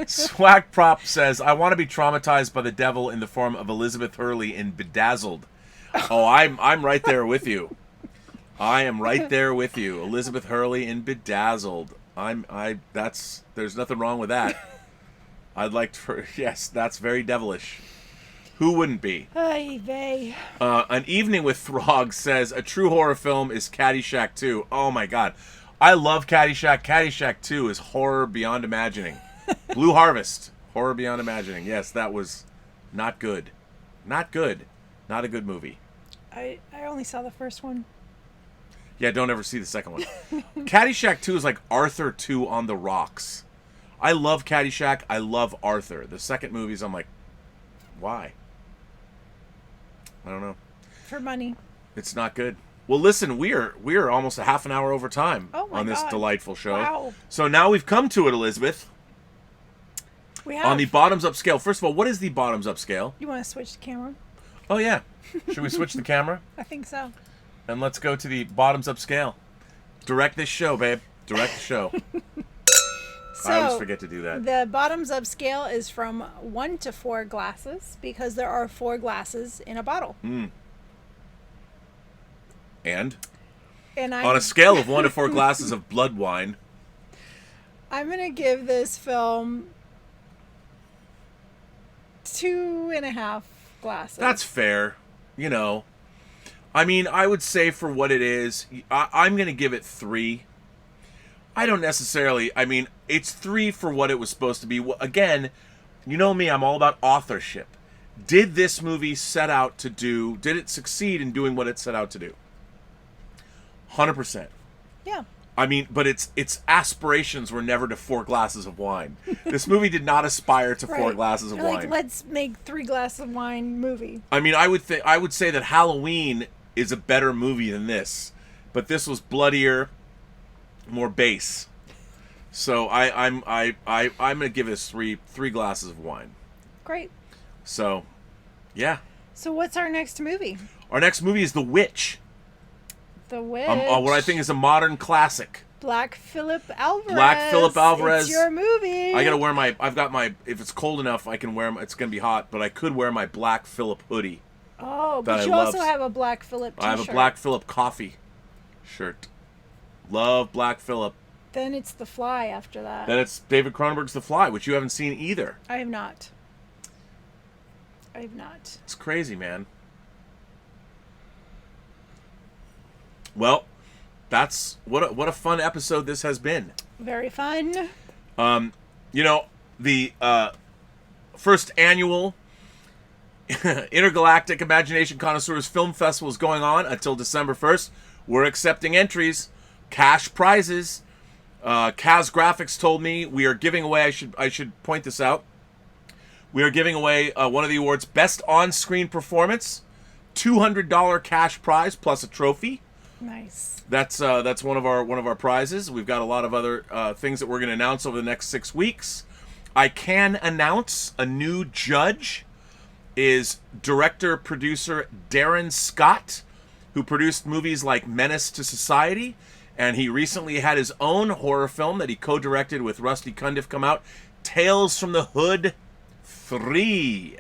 Swack Prop says, I want to be traumatized by the devil in the form of Elizabeth Hurley in Bedazzled. Oh, I'm right there with you. I am right there with you. Elizabeth Hurley in Bedazzled. There's nothing wrong with that. I'd like to, yes, that's very devilish. Who wouldn't be? Ay vey. An Evening with Throg says, a true horror film is Caddyshack 2. Oh my god. I love Caddyshack. Caddyshack 2 is horror beyond imagining. Blue Harvest. Horror beyond imagining. Yes, that was not good. Not good. Not a good movie. I only saw the first one. Yeah, don't ever see the second one. Caddyshack 2 is like Arthur 2 on the rocks. I love Caddyshack. I love Arthur. The second movies, I'm like, why? I don't know. For money. It's not good. Well, listen, we are almost a half an hour over time on this delightful show. Wow. So now we've come to it, Elizabeth. We have. On the bottoms up scale. First of all, what is the bottoms up scale? You want to switch the camera? Oh, yeah. Should we switch the camera? I think so. And let's go to the bottoms up scale. Direct this show, babe. Direct the show. So, I always forget to do that. The bottoms up scale is from 1 to 4 glasses because there are 4 glasses in a bottle. And on a scale of 1 to 4 glasses of blood wine, I'm going to give this film 2.5 glasses. that's fair. You know, I mean, I would say for what it is, I'm going to give it 3. I don't necessarily, I mean, it's 3 for what it was supposed to be. Again, you know me, I'm all about authorship. Did this movie did it succeed in doing what it set out to do? 100%. Yeah. I mean, but its aspirations were never to 4 glasses of wine. This movie did not aspire to 4 glasses of wine. Let's make 3 glasses of wine movie. I mean, I would say that Halloween is a better movie than this, but this was bloodier, more base. So I'm gonna give this 3 glasses of wine. Great. So, yeah. So what's our next movie? Our next movie is The Witch. The Witch. What I think is a modern classic. Black Phillip Alvarez. It's your movie. I gotta wear if it's cold enough, I can wear it's gonna be hot, but I could wear my Black Phillip hoodie. Oh, but you also have a Black Phillip t-shirt. I have a Black Phillip coffee shirt. Love Black Phillip. Then it's The Fly after that. Then it's David Cronenberg's The Fly, which you haven't seen either. I have not. It's crazy, man. Well, that's what a fun episode this has been. Very fun. You know, the first annual Intergalactic Imagination Connoisseurs Film Festival is going on until December 1st. We're accepting entries. cash prizes. Kaz Graphics told me we are giving away. I should point this out. We are giving away one of the awards, Best On-Screen Performance, $200 cash prize plus a trophy. Nice. That's one of our prizes. We've got a lot of other things that we're going to announce over the next 6 weeks. I can announce a new judge is director-producer Darren Scott, who produced movies like Menace to Society, and he recently had his own horror film that he co-directed with Rusty Cundiff come out, Tales from the Hood 3.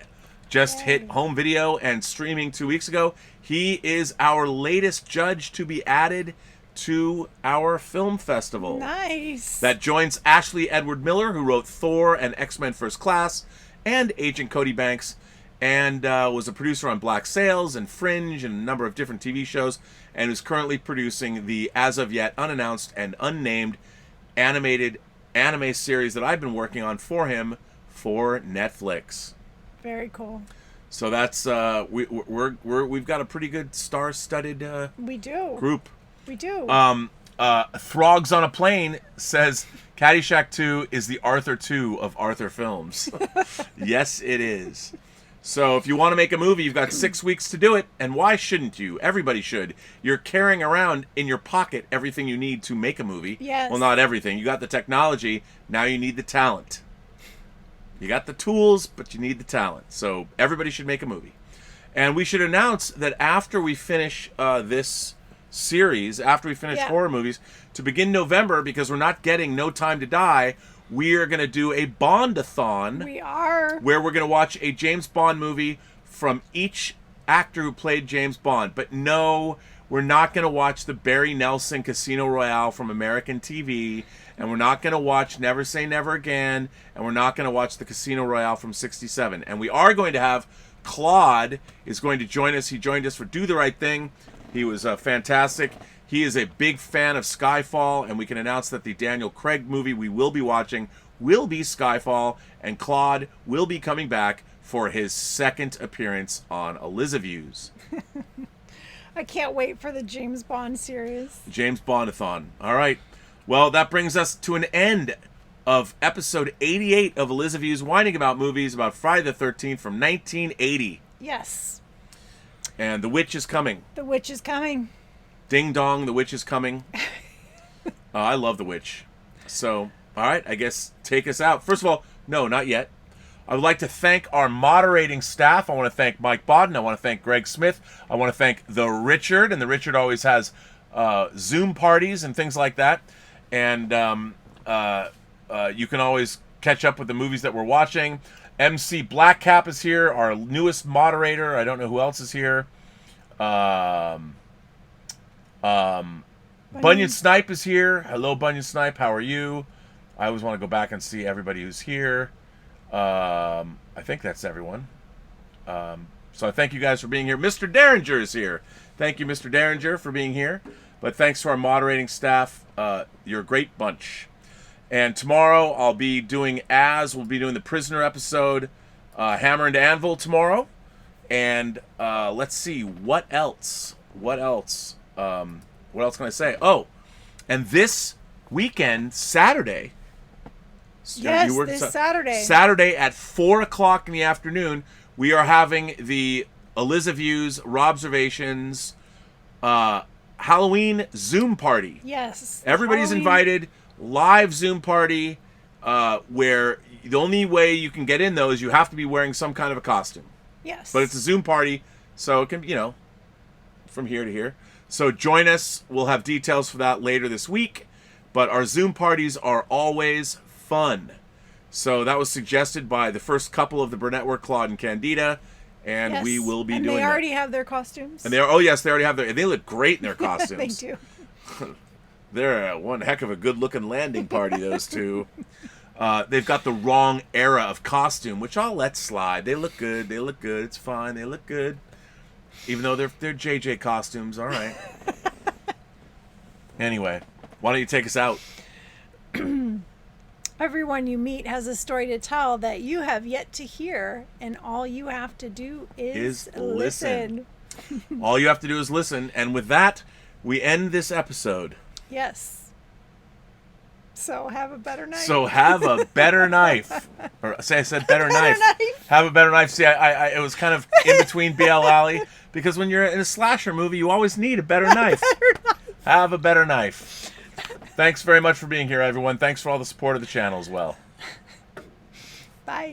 Just hit home video and streaming 2 weeks ago. He is our latest judge to be added to our film festival. Nice. That joins Ashley Edward Miller, who wrote Thor and X-Men First Class, and Agent Cody Banks, and was a producer on Black Sails and Fringe and a number of different TV shows, and is currently producing the as of yet unannounced and unnamed animated anime series that I've been working on for him for Netflix. Very cool. So that's we've got a pretty good star-studded We do. group. We do. Throgs on a Plane says Caddyshack 2 is the Arthur 2 of Arthur films. Yes, it is. So if you want to make a movie, you've got 6 weeks to do it, and why shouldn't you? Everybody should. You're carrying around in your pocket everything you need to make a movie. Yes. Well, not everything. You got the technology. Now you need the talent. You got the tools, but you need the talent. So everybody should make a movie. And we should announce that after we finish this series, after we finish horror movies, to begin November, because we're not getting No Time to Die, we are going to do a Bond-a-thon. We are. Where we're going to watch a James Bond movie from each actor who played James Bond. But no, we're not going to watch the Barry Nelson Casino Royale from American TV. And we're not going to watch Never Say Never Again. And we're not going to watch the Casino Royale from 67. And we are going to have Claude is going to join us. He joined us for Do the Right Thing. He was fantastic. He is a big fan of Skyfall, and we can announce that the Daniel Craig movie we will be watching will be Skyfall, and Claude will be coming back for his second appearance on Elizaviews. I can't wait for the James Bond series. James Bond-a-thon. All right. Well, that brings us to an end of episode 88 of Elizaviews, whining about movies about Friday the 13th from 1980. Yes. And The Witch is coming. The Witch is coming. Ding dong, The Witch is coming. I love The Witch. So, all right, I guess take us out. First of all, no, not yet. I would like to thank our moderating staff. I want to thank Mike Bodden. I want to thank Greg Smith. I want to thank the Richard. And the Richard always has Zoom parties and things like that. And you can always catch up with the movies that we're watching. MC Blackcap is here, our newest moderator. I don't know who else is here. Bunyan Snipe is here. Hello, Bunyan Snipe. How are you? I always want to go back and see everybody who's here. I think that's everyone. So I thank you guys for being here. Mr. Derringer is here. Thank you, Mr. Derringer, for being here. But thanks to our moderating staff. You're a great bunch. And tomorrow we'll be doing the Prisoner episode, Hammer and Anvil tomorrow. And let's see, what else? What else can I say? Oh, and this weekend, Saturday. Yes, this Saturday. Saturday at 4 o'clock in the afternoon, we are having the Elizaviews, Robservations, Halloween Zoom party. Yes. Everybody's Halloween. invited. Live Zoom party, where the only way you can get in, though, is you have to be wearing some kind of a costume. Yes. But it's a Zoom party, so it can, from here to here. So join us. We'll have details for that later this week. But our Zoom parties are always fun. So that was suggested by the first couple of the Burnettwork, Claude and Candida. And yes. we will be and doing they that. already have their costumes. And they already have they look great in their costumes. They do. They're one heck of a good-looking landing party, those two. They've got the wrong era of costume, which I'll let slide. They look good. They look good. It's fine. They look good. Even though they're JJ costumes. All right. Anyway, why don't you take us out? Everyone you meet has a story to tell that you have yet to hear, and all you have to do is listen. All you have to do is listen. And with that, we end this episode. Yes. So have a better knife. So have a better knife. Or say I said better knife. Have a better knife. See, I it was kind of in between BL Alley, because when you're in a slasher movie, you always need a better knife. Have a better knife. Thanks very much for being here, everyone. Thanks for all the support of the channel as well. Bye.